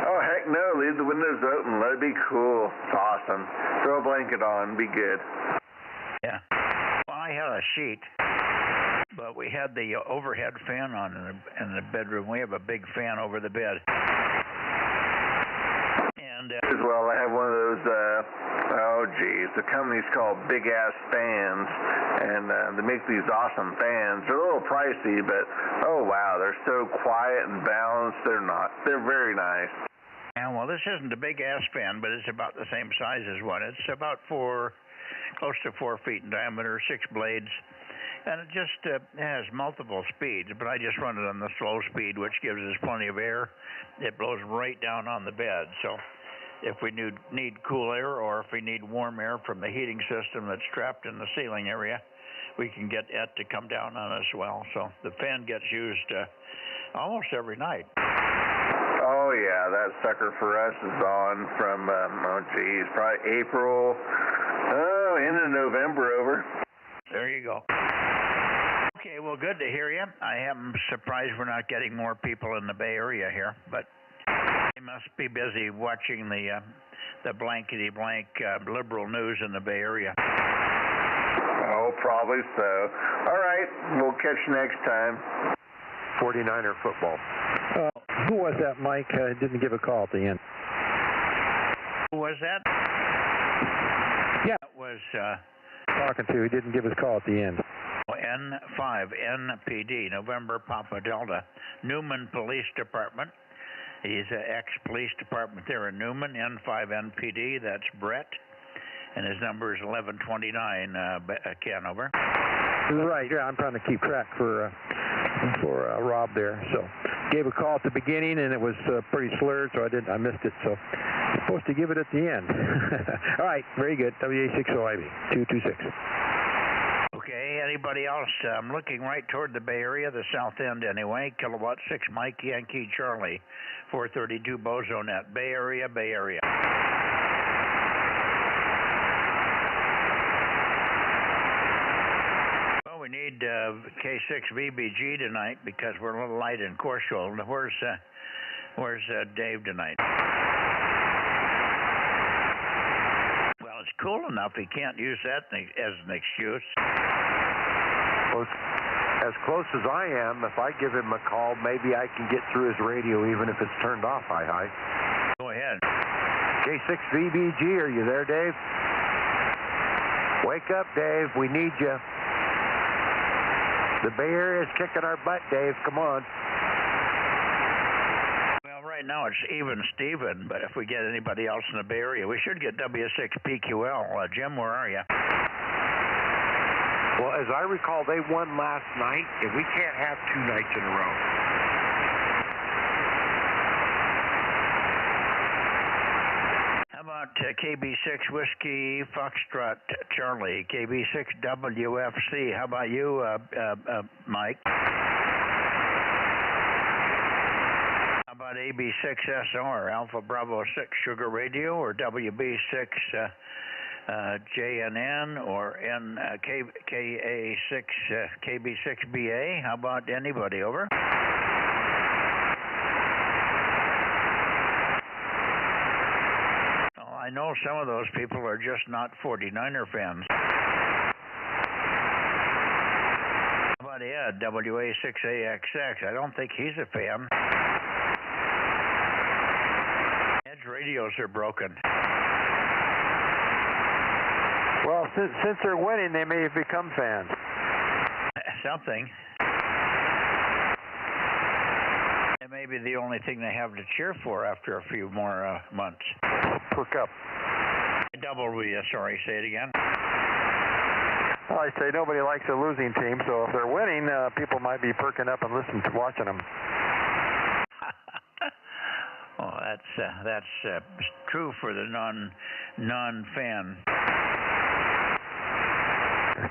[SPEAKER 1] Oh, heck no. Leave the windows open. Let it be cool. It's awesome. Throw a blanket on. Be good.
[SPEAKER 6] Yeah. Well, I had a sheet, but we had the overhead fan on in the bedroom. We have a big fan over the bed. And
[SPEAKER 10] as well, I have one of those, the company's called Big Ass Fans, and they make these awesome fans. They're a little pricey, but oh wow, they're so quiet and balanced. They're very nice.
[SPEAKER 6] And well, this isn't a big ass fan, but it's about the same size as one. It's about close to 4 feet in diameter, 6 blades, and it just has multiple speeds. But I just run it on the slow speed, which gives us plenty of air. It blows right down on the bed. So if we need cool air, or if we need warm air from the heating system that's trapped in the ceiling area, we can get it to come down on us well. So the fan gets used almost every night.
[SPEAKER 10] Oh yeah, that sucker for us is on from probably April, end of November over.
[SPEAKER 6] There you go. Okay, well, good to hear you. I am surprised we're not getting more people in the Bay Area here, but they must be busy watching the blankety-blank liberal news in the Bay Area.
[SPEAKER 10] Oh, probably so. All right, we'll catch you next time.
[SPEAKER 5] 49er football.
[SPEAKER 7] Who was that, Mike? Didn't give a call at the end.
[SPEAKER 6] Who was that?
[SPEAKER 7] Yeah.
[SPEAKER 6] That was
[SPEAKER 7] talking to. He didn't give his call at the end.
[SPEAKER 6] N5 NPD, November Papa Delta, Newman Police Department. He's an ex-police department there in Newman, N5 NPD. That's Brett, and his number is 1129. Ken, over.
[SPEAKER 7] Right. Yeah, I'm trying to keep track for Rob there. So gave a call at the beginning, and it was pretty slurred, so I missed it. So I'm supposed to give it at the end. All right. Very good. WA60IB 226.
[SPEAKER 6] Okay, anybody else? I'm looking right toward the Bay Area, the south end anyway. Kilowatt 6 Mike Yankee Charlie, 432 Bozo Net. Bay Area, Bay Area. Well, we need K6 VBG tonight because we're a little light in Courseulles. Where's Dave tonight? It's cool enough he can't use that as an excuse.
[SPEAKER 5] Well, as close as I am, if I give him a call, maybe I can get through his radio even if it's turned off. Hi.
[SPEAKER 6] Go ahead.
[SPEAKER 5] K6 VBG, are you there, Dave? Wake up, Dave. We need you. The Bay Area is kicking our butt, Dave. Come on.
[SPEAKER 6] Right now it's even Steven, but if we get anybody else in the Bay Area, we should get W6PQL. Jim, where are you?
[SPEAKER 5] Well, as I recall, they won last night, and we can't have 2 nights in a row.
[SPEAKER 6] How about KB6 Whiskey Foxtrot Charlie, KB6 WFC? How about you, Mike? About AB6SR, Alpha Bravo 6 Sugar Radio, or WB6 JNN, or KA6 KB6BA? How about anybody, over? Oh, I know some of those people are just not 49er fans. How about Ed, WA6AXX? I don't think he's a fan. Radios are broken.
[SPEAKER 7] Well, since they're winning, they may have become fans.
[SPEAKER 6] Something. It may be the only thing they have to cheer for after a few more months.
[SPEAKER 7] Perk up.
[SPEAKER 6] Say it again.
[SPEAKER 7] Well, I say nobody likes a losing team, so if they're winning, people might be perking up and watching them.
[SPEAKER 6] Oh, that's true for the non-fan.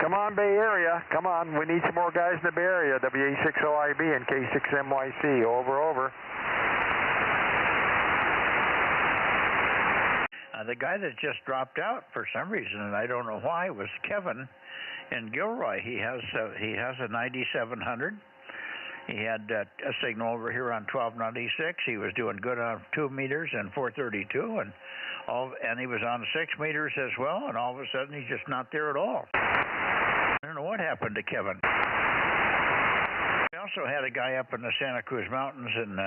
[SPEAKER 7] Come on, Bay Area. Come on. We need some more guys in the Bay Area. WA60IB and K6MYC. Over.
[SPEAKER 6] The guy that just dropped out for some reason, and I don't know why, was Kevin in Gilroy. He has a 9700. He had a signal over here on 1296. He was doing good on 2 meters and 432, and he was on 6 meters as well. And all of a sudden, he's just not there at all. I don't know happened to Kevin? We also had a guy up in the Santa Cruz Mountains in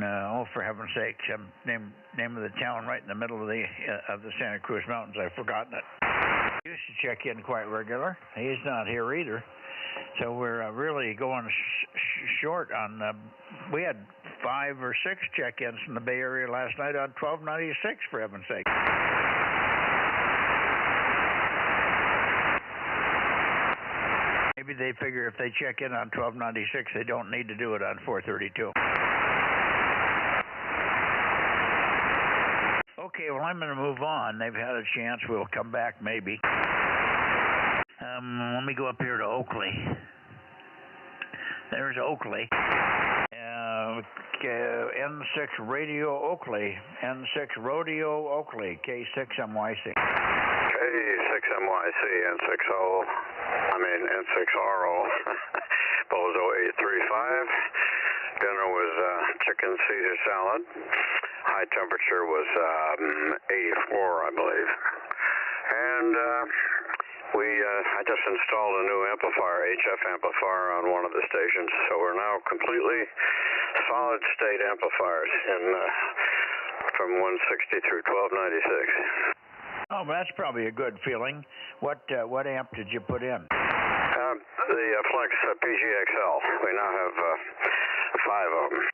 [SPEAKER 6] oh, for heaven's sake, name of the town right in the middle of the Santa Cruz Mountains. I've forgotten it. He used to check in quite regular. He's not here either. So we're really going short on. We had 5 or 6 check-ins from the Bay Area last night on 1296, for heaven's sake. Maybe they figure if they check in on 1296, they don't need to do it on 432. Okay, well, I'm going to move on. They've had a chance. We'll come back maybe. Let me go up here to Oakley. There's Oakley. N6 Radio Oakley. N6 Rodeo Oakley. K6MYC.
[SPEAKER 11] K6MYC, N6RO. Bozo 835. Dinner was chicken Caesar salad. High temperature was 84, I believe. And I just installed a new amplifier, HF amplifier, on one of the stations. So we're now completely solid state amplifiers from 160 through 1296.
[SPEAKER 6] Oh, that's probably a good feeling. What amp did you put in?
[SPEAKER 11] The Flex PGXL. We now have 5 of them.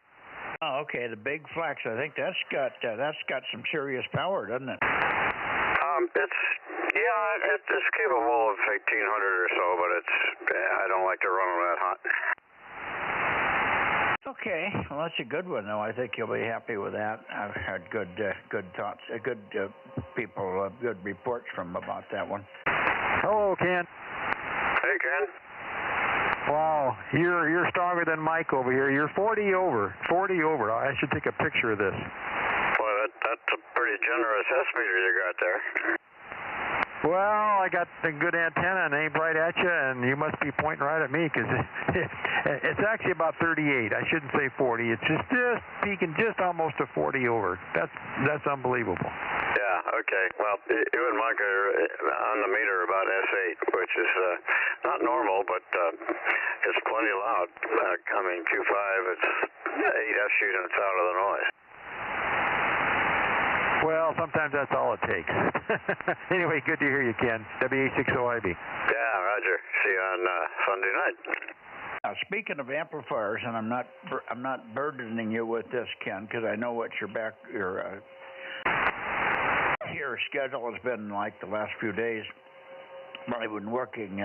[SPEAKER 6] Oh, okay. The big Flex. I think that's got some serious power, doesn't it?
[SPEAKER 11] It's capable of 1800 or so, but I don't like to run them that hot.
[SPEAKER 6] Okay, well, that's a good one, though. I think you'll be happy with that. I've had good thoughts, good people, good reports from about that one.
[SPEAKER 7] Hello, Ken.
[SPEAKER 11] Hey, Ken.
[SPEAKER 7] Wow, you're stronger than Mike over here. You're 40 over. 40 over. I should take a picture of this.
[SPEAKER 11] Boy, that's a pretty generous S-meter you got there.
[SPEAKER 7] Well, I got a good antenna and aimed right at you, and you must be pointing right at me, because it's actually about 38. I shouldn't say 40. It's just peaking just almost to 40 over. That's unbelievable.
[SPEAKER 11] Yeah, okay. Well, you and Mike are on the meter about S8, which is not normal, but it's plenty loud. Q5, it's 8 F units out of the noise.
[SPEAKER 7] Well, sometimes that's all it takes. Anyway, good to hear you, Ken. WA60IB.
[SPEAKER 11] Yeah, Roger. See you on Sunday night.
[SPEAKER 6] Now, speaking of amplifiers, and I'm not burdening you with this, Ken, because I know what your schedule has been like the last few days. But I've been working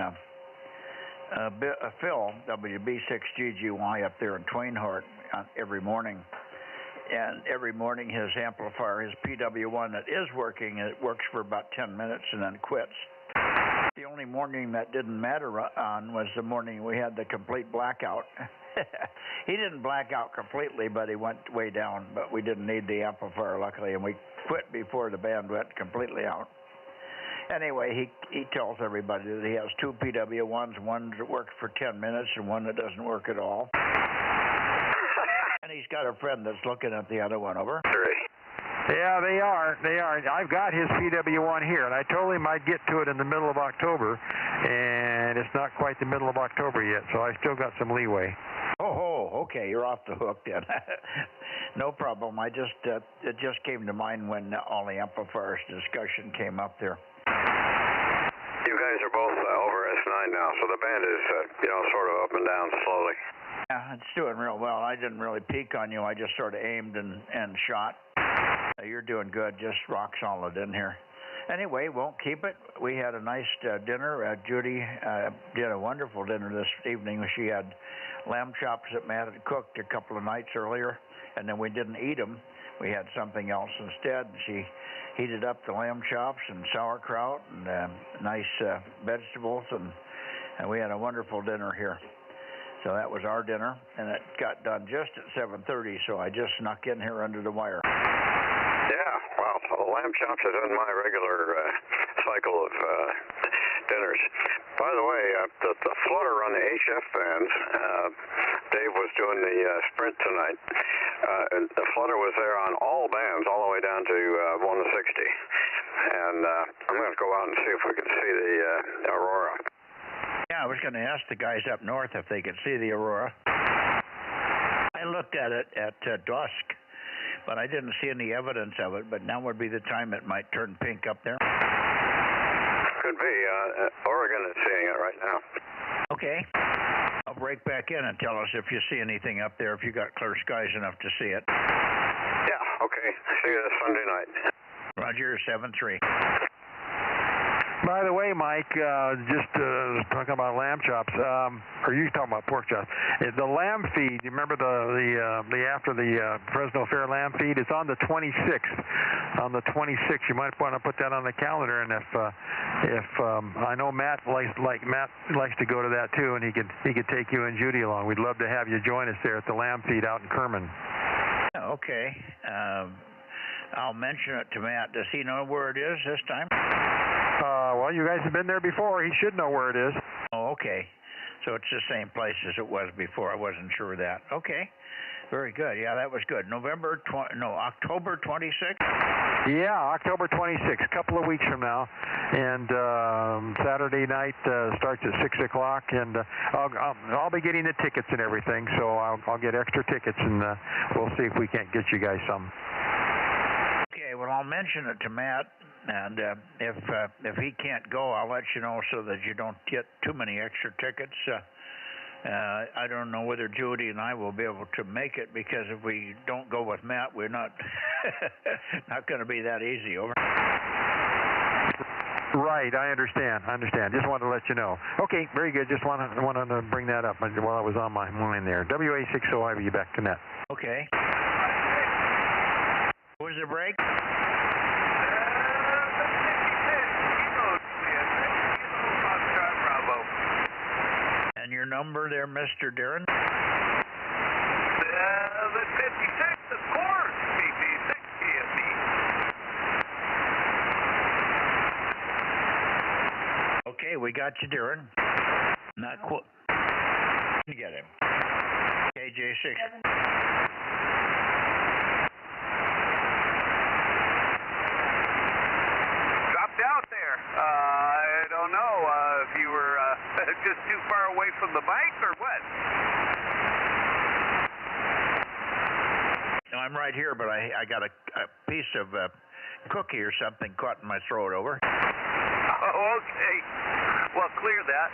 [SPEAKER 6] Phil, WB6GGY, up there in Twainhart every morning. And every morning his amplifier, his PW1 that is working, it works for about 10 minutes and then quits. The only morning that didn't matter on was the morning we had the complete blackout. He didn't black out completely, but he went way down, but we didn't need the amplifier, luckily, and we quit before the band went completely out. Anyway, he tells everybody that he has 2 PW1s, one that works for 10 minutes and one that doesn't work at all. And he's got a friend that's looking at the other one, over.
[SPEAKER 7] Yeah, they are. I've got his PW1 here, and I told him I'd get to it in the middle of October, and it's not quite the middle of October yet, so I still got some leeway.
[SPEAKER 6] Oh, okay, you're off the hook then. No problem. It just came to mind when all the amplifiers discussion came up there.
[SPEAKER 11] You guys are both over S9 now, so the band is, sort of up and down slowly.
[SPEAKER 6] Yeah, it's doing real well. I didn't really peek on you. I just sort of aimed and shot. You're doing good. Just rock solid in here. Anyway, won't keep it. We had a nice dinner. Judy did a wonderful dinner this evening. She had lamb chops that Matt had cooked a couple of nights earlier, and then we didn't eat them. We had something else instead. She heated up the lamb chops and sauerkraut and nice vegetables, and we had a wonderful dinner here. So that was our dinner, and it got done just at 7:30, so I just snuck in here under the wire.
[SPEAKER 11] Yeah, well, lamb chops is in my regular cycle of dinners. By the way, the flutter on the HF bands, Dave was doing the sprint tonight, and the flutter was there on all bands, all the way down to 160. And I'm going to go out and see if we can see the Aurora.
[SPEAKER 6] Yeah, I was going to ask the guys up north if they could see the aurora. I looked at it at dusk, but I didn't see any evidence of it. But now would be the time it might turn pink up there.
[SPEAKER 11] Could be. Oregon is seeing it right now.
[SPEAKER 6] Okay. I'll break back in and tell us if you see anything up there, if you got clear skies enough to see it.
[SPEAKER 11] Yeah, okay. See you this Sunday night.
[SPEAKER 6] Roger, 7-3.
[SPEAKER 7] By the way, Mike, just talking about lamb chops, or you talking about pork chops? The lamb feed. You remember the after the Fresno Fair lamb feed? It's on the 26th. On the 26th, you might want to put that on the calendar. And if I know Matt likes to go to that too, and he could take you and Judy along. We'd love to have you join us there at the lamb feed out in Kerman.
[SPEAKER 6] Okay. I'll mention it to Matt. Does he know where it is this time?
[SPEAKER 7] Well, you guys have been there before. He should know where it is.
[SPEAKER 6] Oh, okay. So it's the same place as it was before. I wasn't sure of that. Okay. Very good. Yeah, that was good. October 26th?
[SPEAKER 7] Yeah, October 26th, a couple of weeks from now. And Saturday night starts at 6 o'clock. And I'll be getting the tickets and everything, so I'll get extra tickets, and we'll see if we can't get you guys some.
[SPEAKER 6] Okay, well, I'll mention it to Matt. And if he can't go, I'll let you know so that you don't get too many extra tickets. I don't know whether Judy and I will be able to make it, because if we don't go with Matt, we're not not going to be that easy. Over.
[SPEAKER 7] Right, I understand. Just wanted to let you know. Okay, very good. Just wanted to bring that up while I was on my mind there. WA60, I will be back to net.
[SPEAKER 6] Okay. What was the break? And your number there, Mr. Darren?
[SPEAKER 2] The 56, of course, PP6 KFD.
[SPEAKER 6] Okay, we got you, Darren. Not quite. You get him. KJ6.
[SPEAKER 2] Dropped out there. I don't know if you were just too far away from the mic or what?
[SPEAKER 6] No, I'm right here, but I got a piece of cookie or something caught in my throat. Over.
[SPEAKER 2] Oh, okay. Well, clear that.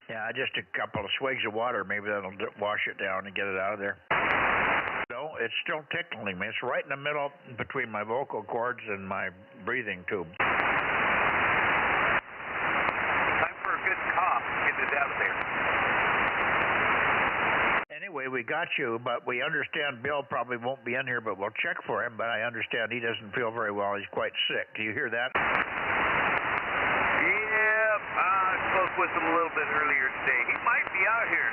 [SPEAKER 6] Yeah, just a couple of swigs of water. Maybe that'll wash it down and get it out of there. No, it's still tickling me. It's right in the middle between my vocal cords and my breathing tube.
[SPEAKER 2] Time for a good cough. Get it out of there.
[SPEAKER 6] Anyway, we got you, but we understand Bill probably won't be in here, but we'll check for him. But I understand he doesn't feel very well. He's quite sick. Do you hear that?
[SPEAKER 2] Yeah, I spoke with him a little bit earlier today. He might be out here.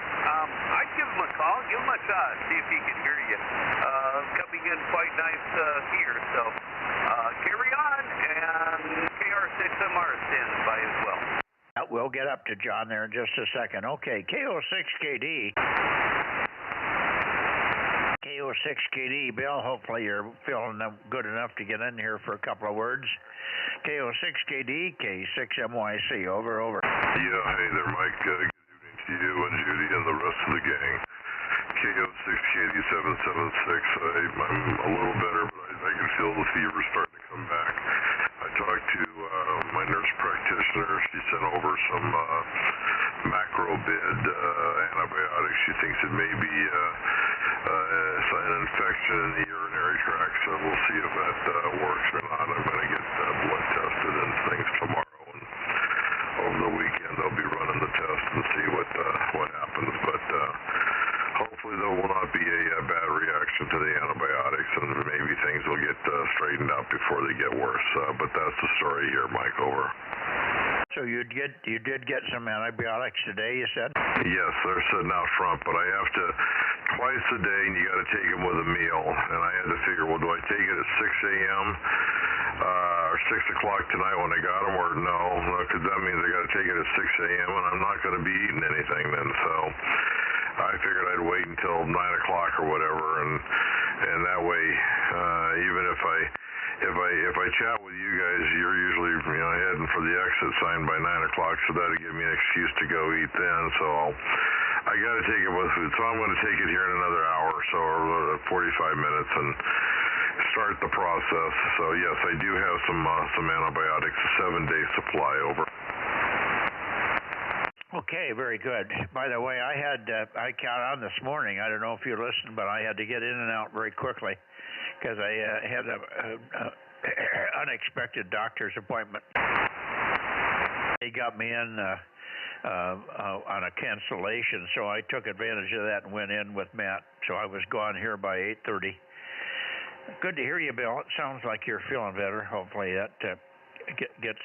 [SPEAKER 2] I'd give him a call, give him a shot, see if he can hear you. Coming in quite nice here, so carry on, and KR6MR is standing by as well.
[SPEAKER 6] We'll get up to John there in just a second. Okay, KO6KD. KO6KD, Bill, hopefully you're feeling good enough to get in here for a couple of words. KO6KD, K6MYC, over.
[SPEAKER 8] Yeah, hey there, Mike. Good evening to you and Judy and the rest of the gang. KO6KD776. I'm a little better, but I can feel the fever starting to come back. I talked to my nurse practitioner. She sent over some macrobid antibiotics. She thinks it may be an infection in the urinary tract, so we'll see if that works or not. I'm going to get blood tested and things tomorrow, and over the weekend I'll be running the test and see what happens. But hopefully there will not be a bad reaction to the antibiotics, and maybe things will get straightened out before they get worse. But that's the story here, Mike. Over.
[SPEAKER 6] So you did get some antibiotics today, you said?
[SPEAKER 8] Yes, they're sitting out front, but I have to twice a day, and you got to take them with a meal. And I had to figure, well, do I take it at 6 a.m. Or 6 o'clock tonight when I got them, or no? Because that means I got to take it at 6 a.m. and I'm not going to be eating anything then. So I figured I'd wait until 9 o'clock or whatever, and that way, even if I if I chat with you guys, you're usually heading for the exit sign by 9 o'clock, so that'll give me an excuse to go eat then. So I got to take it with food, so I'm going to take it here in another hour or so, or 45 minutes, and start the process. So yes, I do have some antibiotics, a 7-day supply. Over.
[SPEAKER 6] Okay, very good. By the way, I got on this morning. I don't know if you listened, but I had to get in and out very quickly because I had an unexpected doctor's appointment. He got me in on a cancellation, so I took advantage of that and went in with Matt. So I was gone here by 8:30. Good to hear you, Bill. It sounds like you're feeling better. Hopefully that gets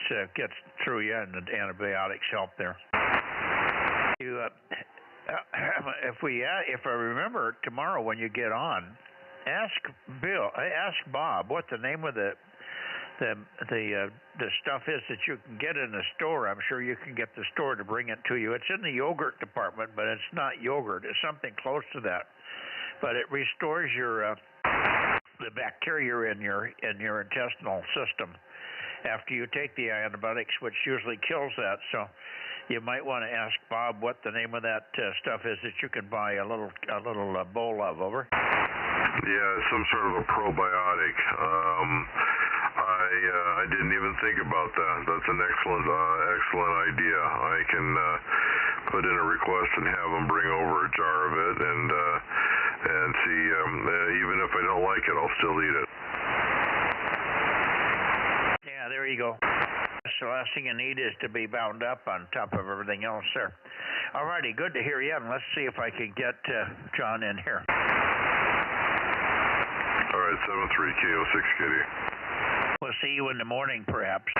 [SPEAKER 6] through you, and the antibiotics help there. If I remember tomorrow when you get on, ask Bob what the name of the stuff is that you can get in the store. I'm sure you can get the store to bring it to you. It's in the yogurt department, but it's not yogurt. It's something close to that. But it restores the bacteria in your intestinal system after you take the antibiotics, which usually kills that. So you might want to ask Bob what the name of that stuff is that you can buy a little bowl of. Over.
[SPEAKER 8] Yeah, some sort of a probiotic. I didn't even think about that. That's an excellent idea. I can put in a request and have them bring over a jar of it, and see. Even if I don't like it, I'll still eat it.
[SPEAKER 6] Yeah, there you go. The last thing you need is to be bound up on top of everything else there. All righty, good to hear you, and let's see if I can get John in here.
[SPEAKER 8] All right, 73 KO6KD.
[SPEAKER 6] We'll see you in the morning, perhaps.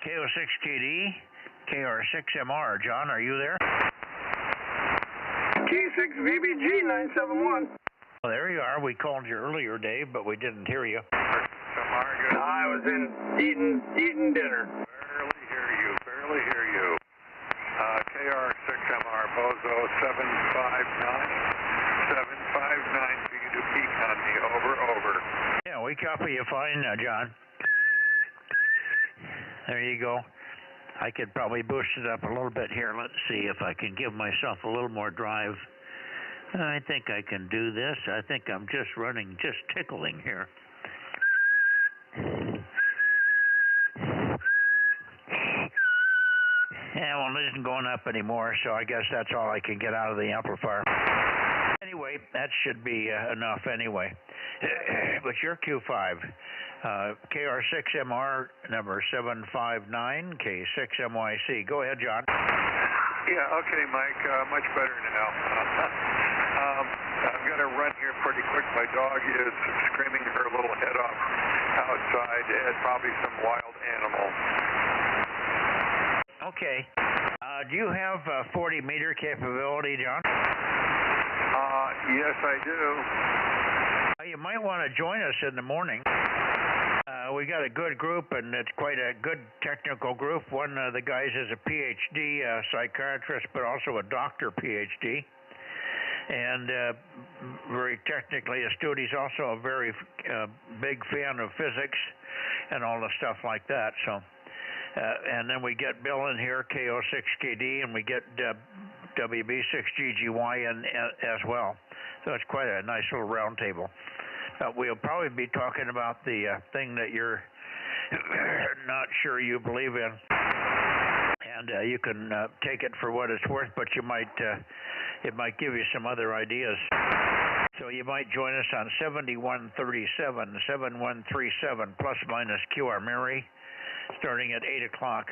[SPEAKER 6] KO6KD, KR6MR. John, are you there?
[SPEAKER 12] K6VBG 971.
[SPEAKER 6] Well, there you are. We called you earlier, Dave, but we didn't hear you.
[SPEAKER 12] I was eating dinner.
[SPEAKER 11] Barely hear you. KR6MR, Bozo 759 for you to peek on me. Over.
[SPEAKER 6] Yeah, we copy you fine, John. There you go. I could probably boost it up a little bit here. Let's see if I can give myself a little more drive. I think I can do this. I think I'm just tickling here. Yeah, well, it isn't going up anymore, so I guess that's all I can get out of the amplifier. Anyway, that should be enough anyway. But your Q5, KR6MR number 759, K6MYC. Go ahead, John.
[SPEAKER 11] Yeah, okay, Mike. Much better now. I've got to run here pretty quick. My dog is screaming her little head off outside at probably some wild animal.
[SPEAKER 6] Okay. Do you have 40-meter capability, John?
[SPEAKER 11] Yes, I do.
[SPEAKER 6] You might want to join us in the morning. We got a good group, and it's quite a good technical group. One of the guys is a PhD psychiatrist, but also a doctor PhD, and very technically astute. He's also a very big fan of physics and all the stuff like that. So, and then we get Bill in here, KO6KD, and we get WB6GGY in as well. So it's quite a nice little round table. We'll probably be talking about the thing that you're not sure you believe in, and you can take it for what it's worth, but it might give you some other ideas. So you might join us on 7137 plus minus QR Mary, starting at 8 o'clock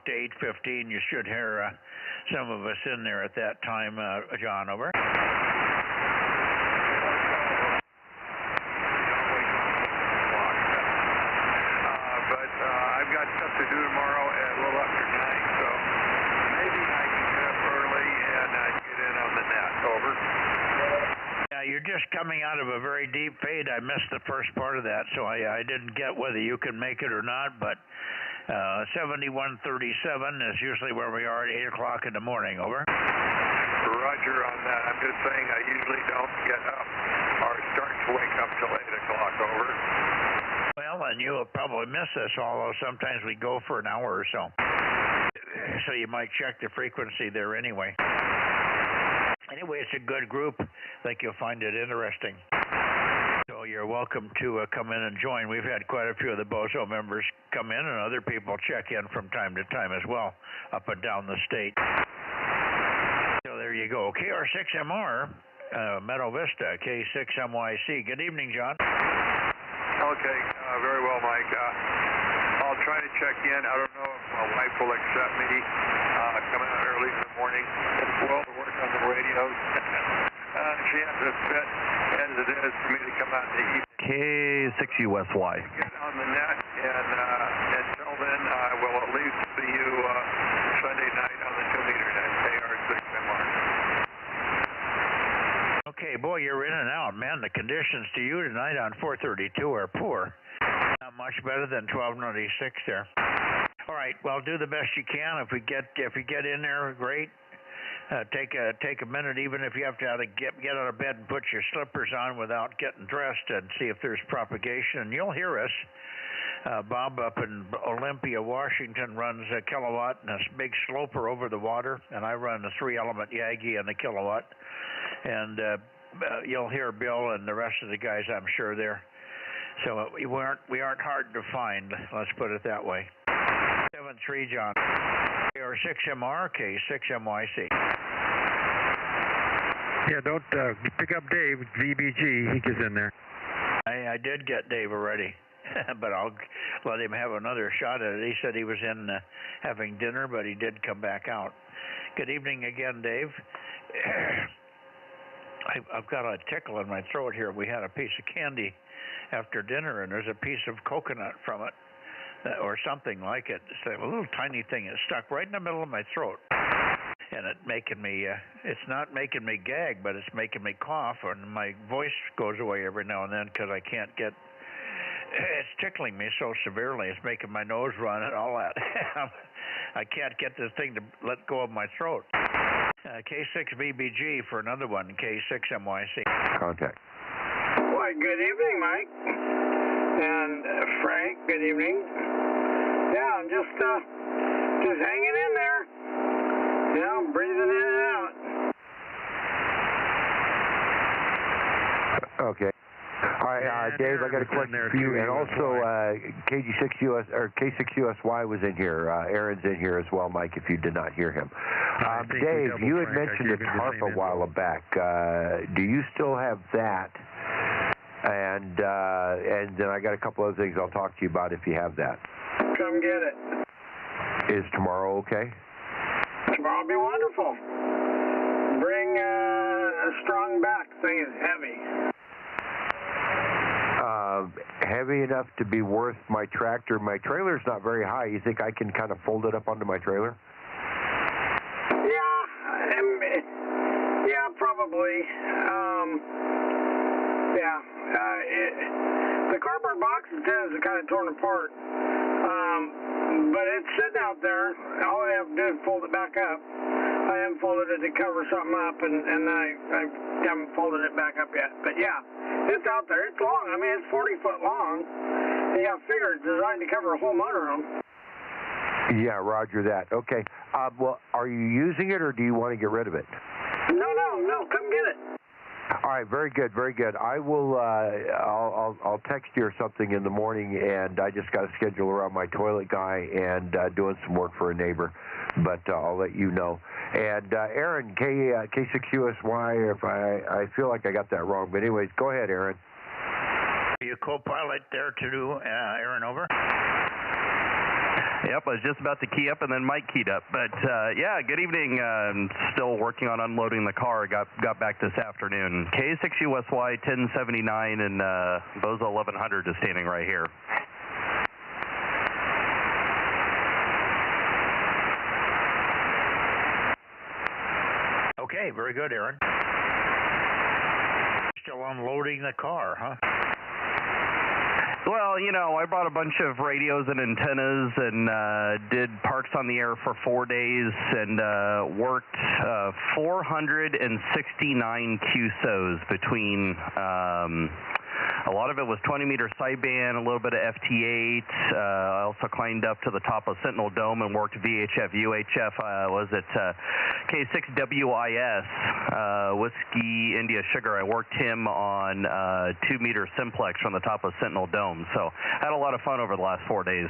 [SPEAKER 6] to 8:15. You should hear some of us in there at that time. John, over.
[SPEAKER 11] I've got stuff to do tomorrow at a little after 9, so maybe I can get up early and get in on the net. Over.
[SPEAKER 6] Yeah, you're just coming out of a very deep fade. I missed the first part of that, so I didn't get whether you can make it or not, but 7137 is usually where we are at 8 o'clock in the morning. Over.
[SPEAKER 11] Roger on that. I'm just saying I usually don't get up or start to wake up till 8 o'clock. Over.
[SPEAKER 6] Well, Well, and you'll probably miss us, although sometimes we go for an hour or so. So you might check the frequency there anyway. Anyway, it's a good group. I think you'll find it interesting. So you're welcome to come in and join. We've had quite a few of the Bozo members come in, and other people check in from time to time as well, up and down the state. So there you go. KR6MR, Meadow Vista, K6MYC. Good evening, John.
[SPEAKER 13] Okay, very well, Mike. I'll try to check in. I don't know if my wife will accept me coming out early in the morning as well to work on the radios. She has a fit as it is for me to come out in the evening.
[SPEAKER 14] K6USY.
[SPEAKER 13] Get on the net, and until then, I will at least see you Sunday night on the 2-meter net, KR6MR.
[SPEAKER 6] Okay, boy, you're in and out, man. The conditions to you tonight on 432 are poor. Not much better than 1296 there. All right, well, do the best you can. If you get in there, great. Take a minute, even if you have to get out of bed and put your slippers on without getting dressed, and see if there's propagation. And you'll hear us. Bob up in Olympia, Washington, runs a kilowatt and a big sloper over the water, and I run a 3-element Yagi and the kilowatt. And you'll hear Bill and the rest of the guys, I'm sure, there. So we aren't hard to find. Let's put it that way. 7-3, John. Or 6MR, K6MYC.
[SPEAKER 14] Yeah, don't pick up Dave, VBG. He gets in there.
[SPEAKER 6] I did get Dave already, but I'll let him have another shot at it. He said he was in having dinner, but he did come back out. Good evening again, Dave. I've got a tickle in my throat here. We had a piece of candy after dinner, and there's a piece of coconut from it, or something like it. It's a little tiny thing. It's stuck right in the middle of my throat, and it's not making me gag, but it's making me cough, and my voice goes away every now and then because I can't get. It's tickling me so severely. It's making my nose run and all that. I can't get this thing to let go of my throat. K6VBG for another one, K6MYC.
[SPEAKER 5] Contact.
[SPEAKER 12] Why, good evening, Mike. And Frank, good evening. Yeah, I'm just hanging in there. Yeah, I'm breathing in and out.
[SPEAKER 5] Okay. All right, Dave, I got a question for you. And also, KG6US or K6USY was in here. Aaron's in here as well, Mike, if you did not hear him. Dave, you had mentioned a tarp a while back. Do you still have that? And then I got a couple other things I'll talk to you about if you have that.
[SPEAKER 12] Come get it.
[SPEAKER 5] Is tomorrow okay?
[SPEAKER 12] Tomorrow will be wonderful. Bring a strong back. Thing is heavy.
[SPEAKER 5] Heavy enough to be worth my tractor. My trailer's not very high. You think I can kind of fold it up onto my trailer?
[SPEAKER 12] Yeah, probably. The cardboard box is kind of torn apart, but it's sitting out there. All I have to do is fold it back up. I unfolded it to cover something up, and I haven't folded it back up yet. But yeah, it's out there. It's long. I mean, it's 40 foot long. Yeah, I figure it's designed to cover a whole motorhome.
[SPEAKER 5] Yeah, roger that. Okay. Well, are you using it, or do you want to get rid of it?
[SPEAKER 12] No, come get it.
[SPEAKER 5] All right, very good, very good. I will. I'll text you or something in the morning, and I just got a schedule around my toilet guy and doing some work for a neighbor, but I'll let you know. And Aaron, K6USY. If I feel like I got that wrong, but anyways, go ahead, Aaron.
[SPEAKER 6] Are you co-pilot there too, Aaron? Over.
[SPEAKER 14] Yep, I was just about to key up, and then Mike keyed up. But yeah, good evening. I'm still working on unloading the car. Got back this afternoon. K6USY 1079 and Bozo 1100 is standing right here.
[SPEAKER 6] Okay, very good, Aaron. Still unloading the car, huh?
[SPEAKER 14] Well, you know, I brought a bunch of radios and antennas and did parks on the air for 4 days and worked 469 QSOs between A lot of it was 20-meter sideband, a little bit of FT8. I also climbed up to the top of Sentinel Dome and worked VHF, UHF, K6WIS, Whiskey India Sugar. I worked him on 2-meter simplex from the top of Sentinel Dome. So had a lot of fun over the last 4 days.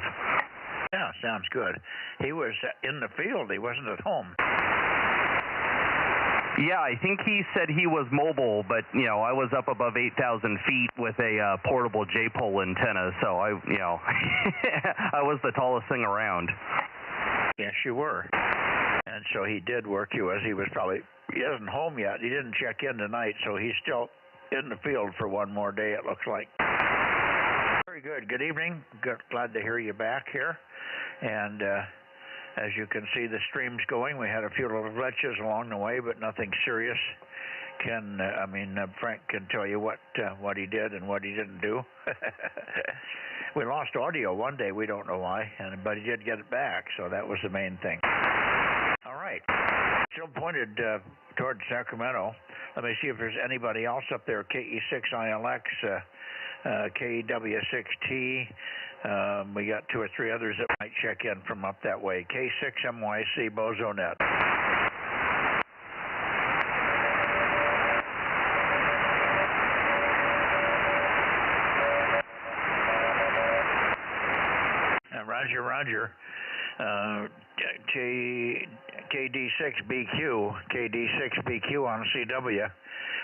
[SPEAKER 6] Yeah, sounds good. He was in the field. He wasn't at home.
[SPEAKER 14] Yeah, I think he said he was mobile, but, you know, I was up above 8,000 feet with a portable J-pole antenna, so I I was the tallest thing around.
[SPEAKER 6] Yes, you were. And so he did work you as he isn't home yet. He didn't check in tonight, so he's still in the field for one more day, it looks like. Very good. Good evening. Glad to hear you back here. And as you can see, the stream's going. We had a few little glitches along the way, but nothing serious. Frank can tell you what he did and what he didn't do. We lost audio one day. We don't know why, but he did get it back, so that was the main thing. All right. Still pointed toward Sacramento. Let me see if there's anybody else up there. KE6ILX, KW6T. We got 2 or 3 others that might check in from up that way. K6MYC, Bozo Net. Roger. KD6BQ on CW.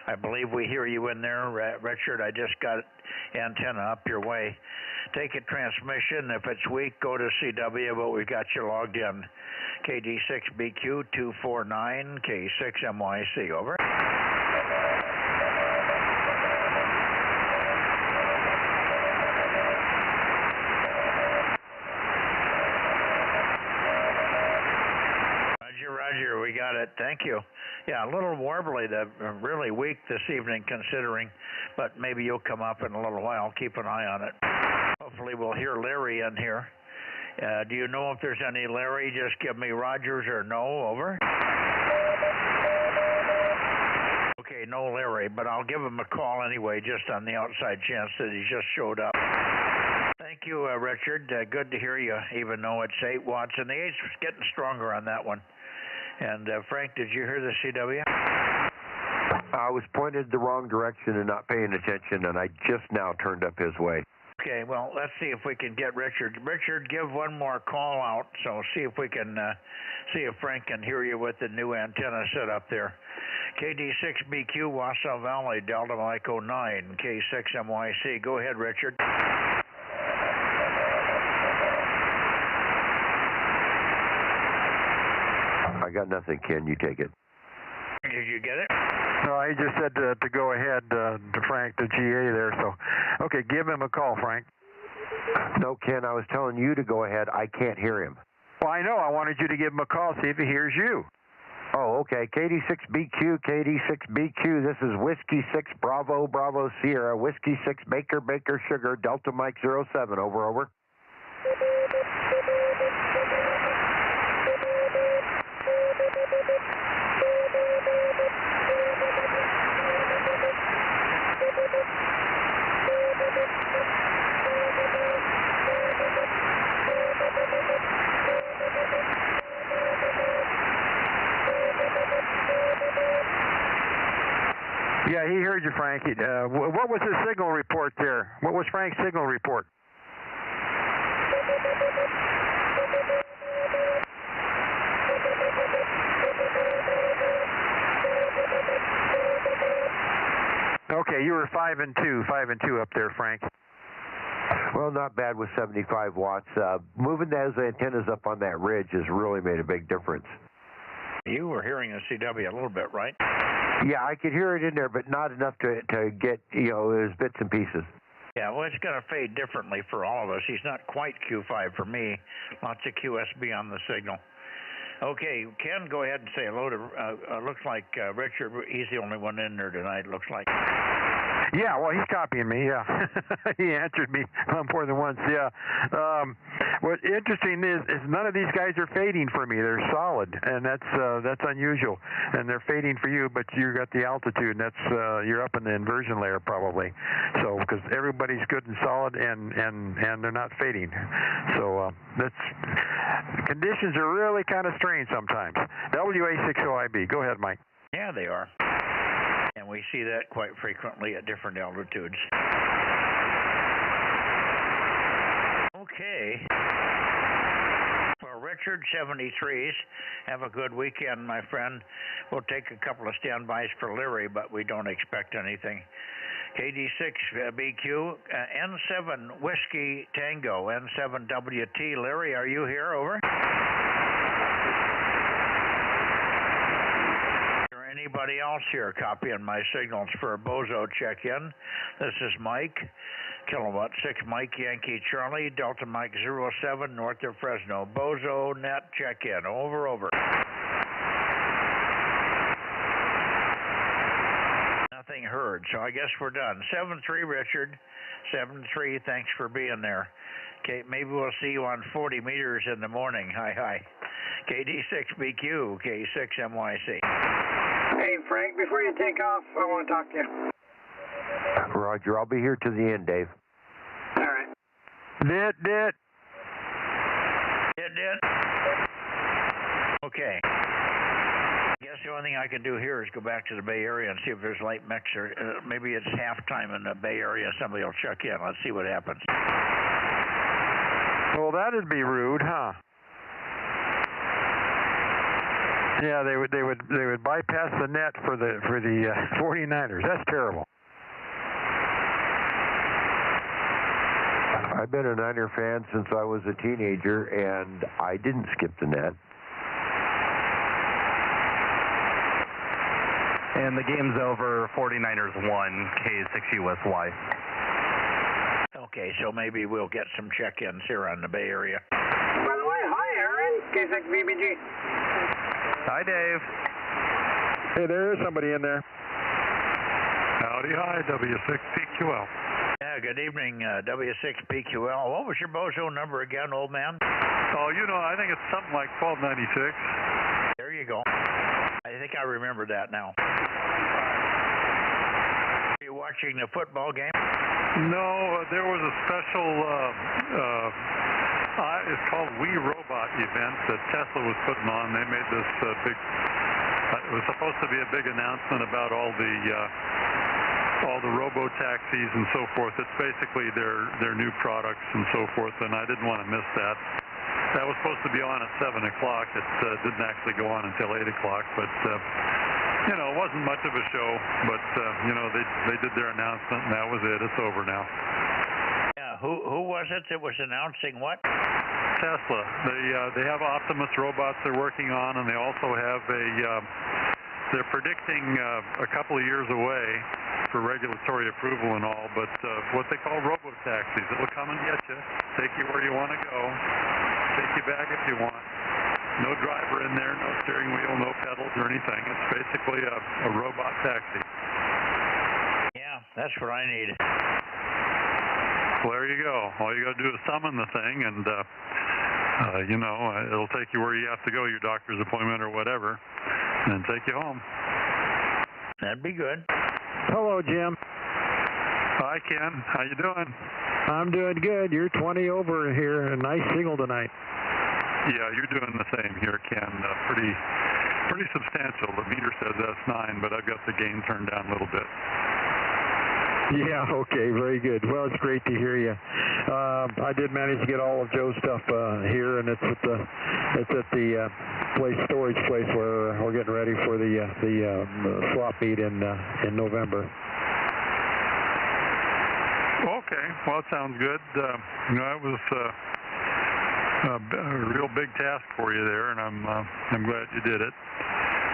[SPEAKER 6] I believe we hear you in there, Richard. I just got antenna up your way. Take a transmission. If it's weak, go to CW, but we've got you logged in. KD6BQ249, K6MYC, over. Roger, we got it. Thank you. Yeah, a little warbly, really weak this evening considering, but maybe you'll come up in a little while. Keep an eye on it. Hopefully we'll hear Larry in here. Do you know if there's any Larry? Just give me Rogers or no, over. Okay, no Larry, but I'll give him a call anyway, just on the outside chance that he just showed up. Thank you, Richard. Good to hear you, even though it's 8 watts, and the 8's getting stronger on that one. And Frank, did you hear the CW?
[SPEAKER 5] I was pointed the wrong direction and not paying attention, and I just now turned up his way.
[SPEAKER 6] Okay, well, let's see if we can get Richard. Richard, give one more call out, so see if we can see if Frank can hear you with the new antenna set up there. KD6BQ, Wassaw Valley, Delta Mike 09, K6MYC. Go ahead, Richard.
[SPEAKER 5] I got nothing, Ken. You take it.
[SPEAKER 6] Did you get it?
[SPEAKER 7] No, he just said to go ahead to Frank, the GA there. So, okay, give him a call, Frank.
[SPEAKER 5] No, Ken, I was telling you to go ahead. I can't hear him.
[SPEAKER 7] Well, I know. I wanted you to give him a call, see if he hears you.
[SPEAKER 5] Oh, okay. KD6BQ, KD6BQ. This is Whiskey 6 Bravo, Bravo Sierra, Whiskey 6 Baker, Baker Sugar, Delta Mike 07. Over.
[SPEAKER 7] Yeah, he heard you, Frank. What was his signal report there? What was Frank's signal report? Okay, you were 5 and 2 up there, Frank.
[SPEAKER 5] Well, not bad with 75 watts. Moving those antennas up on that ridge has really made a big difference.
[SPEAKER 6] You were hearing the CW a little bit, right?
[SPEAKER 5] Yeah, I could hear it in there, but not enough to get, there's bits and pieces.
[SPEAKER 6] Yeah, well, it's going to fade differently for all of us. He's not quite Q5 for me. Lots of QSB on the signal. Okay, Ken, go ahead and say hello to, looks like Richard, he's the only one in there tonight, looks like.
[SPEAKER 7] Yeah, well, he's copying me, yeah. He answered me more than once, yeah. What's interesting is none of these guys are fading for me. They're solid, and that's unusual. And they're fading for you, but you got the altitude, and that's you're up in the inversion layer probably. So, because everybody's good and solid, and they're not fading. So, conditions are really kind of strange sometimes. WA60IB, go ahead, Mike.
[SPEAKER 6] Yeah, they are. And we see that quite frequently at different altitudes. Okay. Well, Richard, 73s, have a good weekend, my friend. We'll take a couple of standbys for Leary, but we don't expect anything. KD6 BQ, N7 Whiskey Tango, N7WT. Leary, are you here? Over. Anybody else here copying my signals for a Bozo check-in? This is Mike, Kilowatt 6 Mike Yankee Charlie, Delta Mike 07 north of Fresno. Bozo Net check-in. Over. Nothing heard, so I guess we're done. 7-3 Richard, 7-3, thanks for being there. Okay, maybe we'll see you on 40 meters in the morning. Hi. KD6BQ, K6MYC.
[SPEAKER 12] Hey, Frank, before you take off, I want to talk to you.
[SPEAKER 5] Roger, I'll be here to the end, Dave.
[SPEAKER 12] All right.
[SPEAKER 7] Dit.
[SPEAKER 6] Okay. I guess the only thing I can do here is go back to the Bay Area and see if there's light mix, or maybe it's halftime in the Bay Area. Somebody will check in. Let's see what happens.
[SPEAKER 7] Well, that'd be rude, huh? Yeah, they would bypass the net for the 49ers. That's terrible.
[SPEAKER 5] I've been a Niner fan since I was a teenager, and I didn't skip the net.
[SPEAKER 14] And the game's over. 49ers won. K6USY.
[SPEAKER 6] Okay, so maybe we'll get some check-ins here on the Bay Area.
[SPEAKER 12] By the way, hi, Aaron. K6BBG.
[SPEAKER 14] Hi, Dave.
[SPEAKER 7] Hey, there is somebody in there.
[SPEAKER 8] Howdy, hi, W6PQL.
[SPEAKER 6] Yeah, good evening, W6PQL. What was your Bozo number again, old man?
[SPEAKER 8] Oh, I think it's something like 1296.
[SPEAKER 6] There you go. I think I remember that now. Are you watching the football game?
[SPEAKER 8] No, there was a special, it's called We Robot event that Tesla was putting on. They made this big, it was supposed to be a big announcement about all the robo-taxis and so forth. It's basically their new products and so forth, and I didn't want to miss that. That was supposed to be on at 7 o'clock. It didn't actually go on until 8 o'clock, but, it wasn't much of a show, but, they did their announcement, and that was it. It's over now.
[SPEAKER 6] Yeah, who was it that was announcing what?
[SPEAKER 8] Tesla. They have Optimus robots they're working on, and they also have they're predicting a couple of years away for regulatory approval and all, but what they call robo-taxis. It'll come and get you, take you where you want to go, take you back if you want. No driver in there, no steering wheel, no pedals or anything. It's basically a robot taxi.
[SPEAKER 6] Yeah, that's what I need.
[SPEAKER 8] Well, there you go. All you got to do is summon the thing, and it'll take you where you have to go, your doctor's appointment or whatever, and take you home.
[SPEAKER 6] That'd be good.
[SPEAKER 7] Hello, Jim.
[SPEAKER 8] Hi, Ken. How you doing?
[SPEAKER 7] I'm doing good. You're 20 over here. A nice signal tonight.
[SPEAKER 8] Yeah, you're doing the same here, Ken. Pretty substantial. The meter says S9, but I've got the gain turned down a little bit.
[SPEAKER 7] Yeah, okay, very good. Well, it's great to hear you. I did manage to get all of Joe's stuff here, and it's at the storage place where we're getting ready for the swap meet in November.
[SPEAKER 8] Okay, well, it sounds good. It was a real big task for you there, and I'm glad you did it.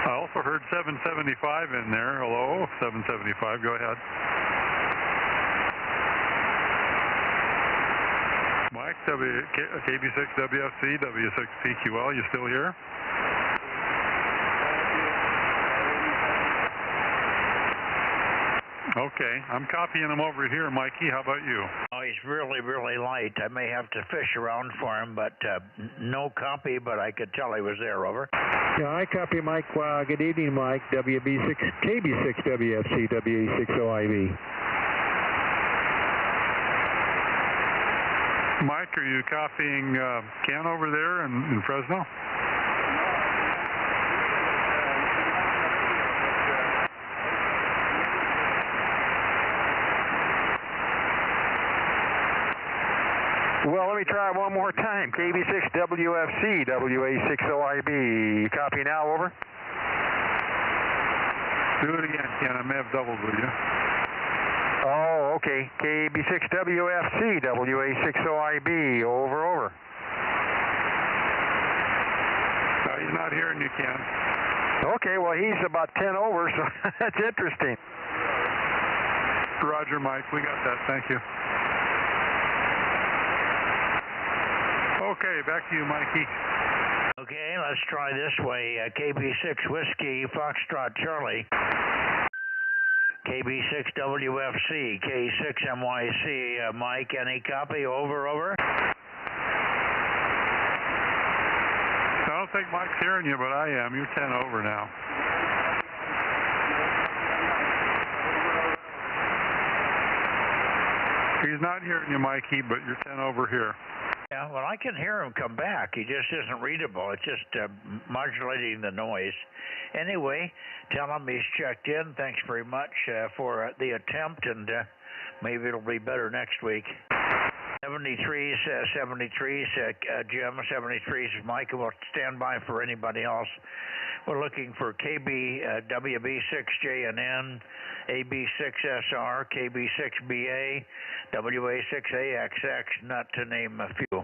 [SPEAKER 8] I also heard 775 in there. Hello, 775. Go ahead. Mike, KB6WFC, W6PQL, you still here? Okay, I'm copying him over here, Mikey. How about you?
[SPEAKER 6] Oh, he's really, really light. I may have to fish around for him, but no copy, but I could tell he was there, over.
[SPEAKER 7] Yeah, I copy Mike. Good evening, Mike. WB6, KB6 WFC, WA60IB.
[SPEAKER 8] Mike, are you copying Ken over there in Fresno?
[SPEAKER 7] Well, let me try one more time. KB6 WFC, WA60IB. Copy now, over.
[SPEAKER 8] Do it again, Ken. I may have doubled with you.
[SPEAKER 7] Oh, okay. KB6 WFC, WA60IB. Over.
[SPEAKER 8] He's not hearing you, Ken.
[SPEAKER 7] Okay, well, he's about 10 over, so that's interesting.
[SPEAKER 8] Roger, Mike. We got that. Thank you. Okay, back to you, Mikey.
[SPEAKER 6] Okay, let's try this way. KB6 Whiskey, Foxtrot Charlie. KB6 WFC, K6 MYC. Mike, any copy? Over.
[SPEAKER 8] I don't think Mike's hearing you, but I am. You're 10 over now. He's not hearing you, Mikey, but you're 10 over here.
[SPEAKER 6] Yeah, well, I can hear him come back. He just isn't readable. It's just modulating the noise. Anyway, tell him he's checked in. Thanks very much for the attempt, and maybe it'll be better next week. 73s, Jim, 73s is Mike, and we'll stand by for anybody else. We're looking for KB, WB6JNN, AB6SR, KB6BA, WA6AXX, not to name a few.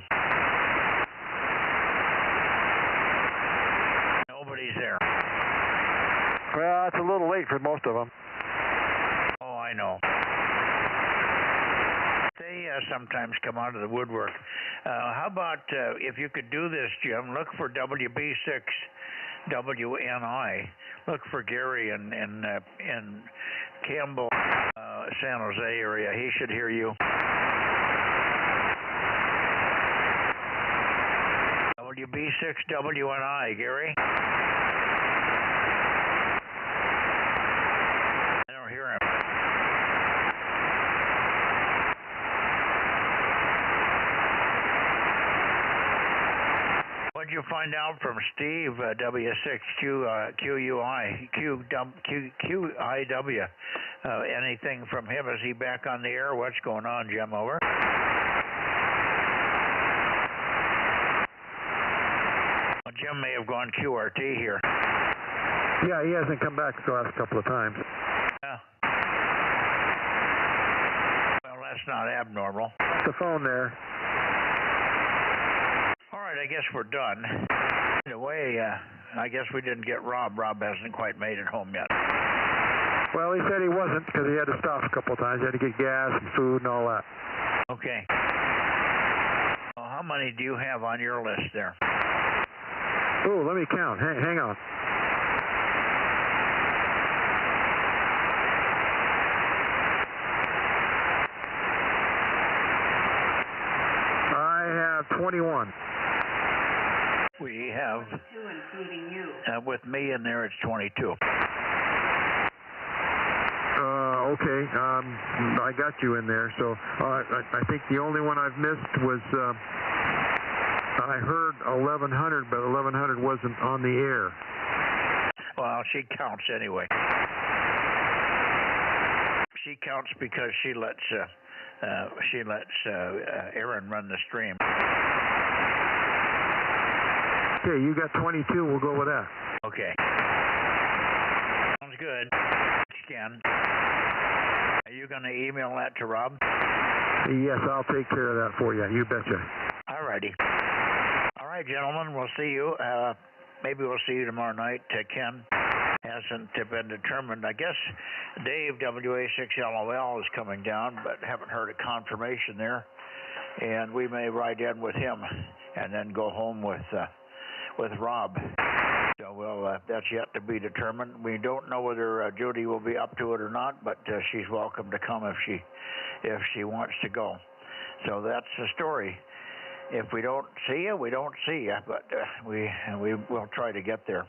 [SPEAKER 6] Nobody's there.
[SPEAKER 7] Well, it's a little late for most of them.
[SPEAKER 6] Oh, I know. They sometimes come out of the woodwork. How about if you could do this, Jim, look for WB6WNI. Look for Gary in Campbell, San Jose area. He should hear you. WB6WNI, Gary. I don't hear him. What'd you find out from Steve, W6QIW? Anything from him? Is he back on the air? What's going on, Jim? Over. Well, Jim may have gone QRT here.
[SPEAKER 7] Yeah, he hasn't come back the last couple of times.
[SPEAKER 6] Yeah. Well, that's not abnormal.
[SPEAKER 7] The phone there.
[SPEAKER 6] All right, I guess we're done. In a way, I guess we didn't get Rob. Rob hasn't quite made it home yet.
[SPEAKER 7] Well, he said he wasn't because he had to stop a couple of times. He had to get gas and food and all that.
[SPEAKER 6] Okay. Well, how many do you have on your list there?
[SPEAKER 7] Oh, let me count. Hang on. I have 21.
[SPEAKER 6] We have, including you. With me in there, it's 22.
[SPEAKER 7] Okay, I got you in there. So I think the only one I've missed was I heard 1100, but 1100 wasn't on the air.
[SPEAKER 6] Well, she counts anyway. She counts because she lets Aaron run the stream.
[SPEAKER 7] Okay, you got 22. We'll go with that.
[SPEAKER 6] Okay. Sounds good. Ken, are you going to email that to Rob?
[SPEAKER 7] Yes, I'll take care of that for you. You betcha.
[SPEAKER 6] All righty. All right, gentlemen, we'll see you. Maybe we'll see you tomorrow night. Ken hasn't been determined. I guess Dave, WA6LOL, is coming down, but haven't heard a confirmation there. And we may ride in with him and then go home with Rob. So we'll that's yet to be determined. We don't know whether Judy will be up to it or not, but she's welcome to come if she wants to go. So that's the story. If we don't see you, we don't see you, but we will try to get there.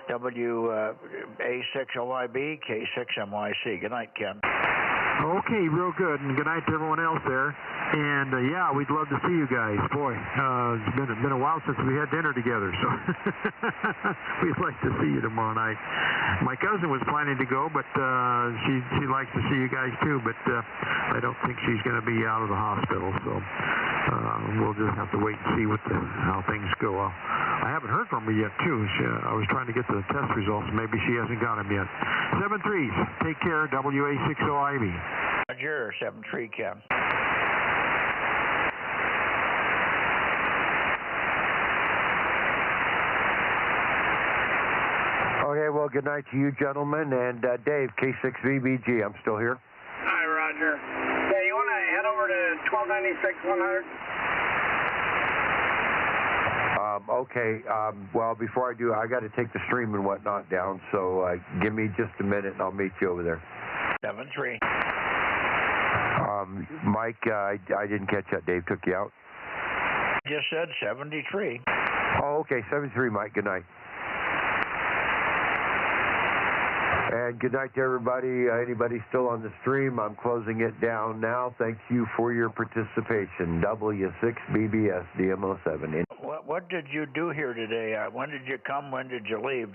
[SPEAKER 6] WA6OIB, K6MYC. Good night, Ken.
[SPEAKER 15] Okay, real good, and good night to everyone else there. And yeah, we'd love to see you guys. Boy, it's been a while since we had dinner together, so we'd like to see you tomorrow night. My cousin was planning to go, but she likes to see you guys too. But I don't think she's going to be out of the hospital, so we'll just have to wait and see how things go. I haven't heard from her yet too. I was trying to get the test results. Maybe she hasn't got them yet. 7-3s. Take care. WA6OIB.
[SPEAKER 6] Roger. 7-3, Ken.
[SPEAKER 5] Okay, well, good night to you, gentlemen. And Dave, K6VBG, I'm still here.
[SPEAKER 12] Hi, Roger. Yeah, you want to head over to 1296-100?
[SPEAKER 5] Okay, well, before I do, I got to take the stream and whatnot down, so give me just a minute and I'll meet you over there.
[SPEAKER 6] 7-3.
[SPEAKER 5] Mike, I didn't catch that. Dave took you out?
[SPEAKER 6] Just said 73.
[SPEAKER 5] Oh, okay, 73, Mike. Good night. And good night to everybody. Anybody still on the stream, I'm closing it down now. Thank you for your participation. W6BBS DMO7.
[SPEAKER 6] What did you do here today? When did you come? When did you leave?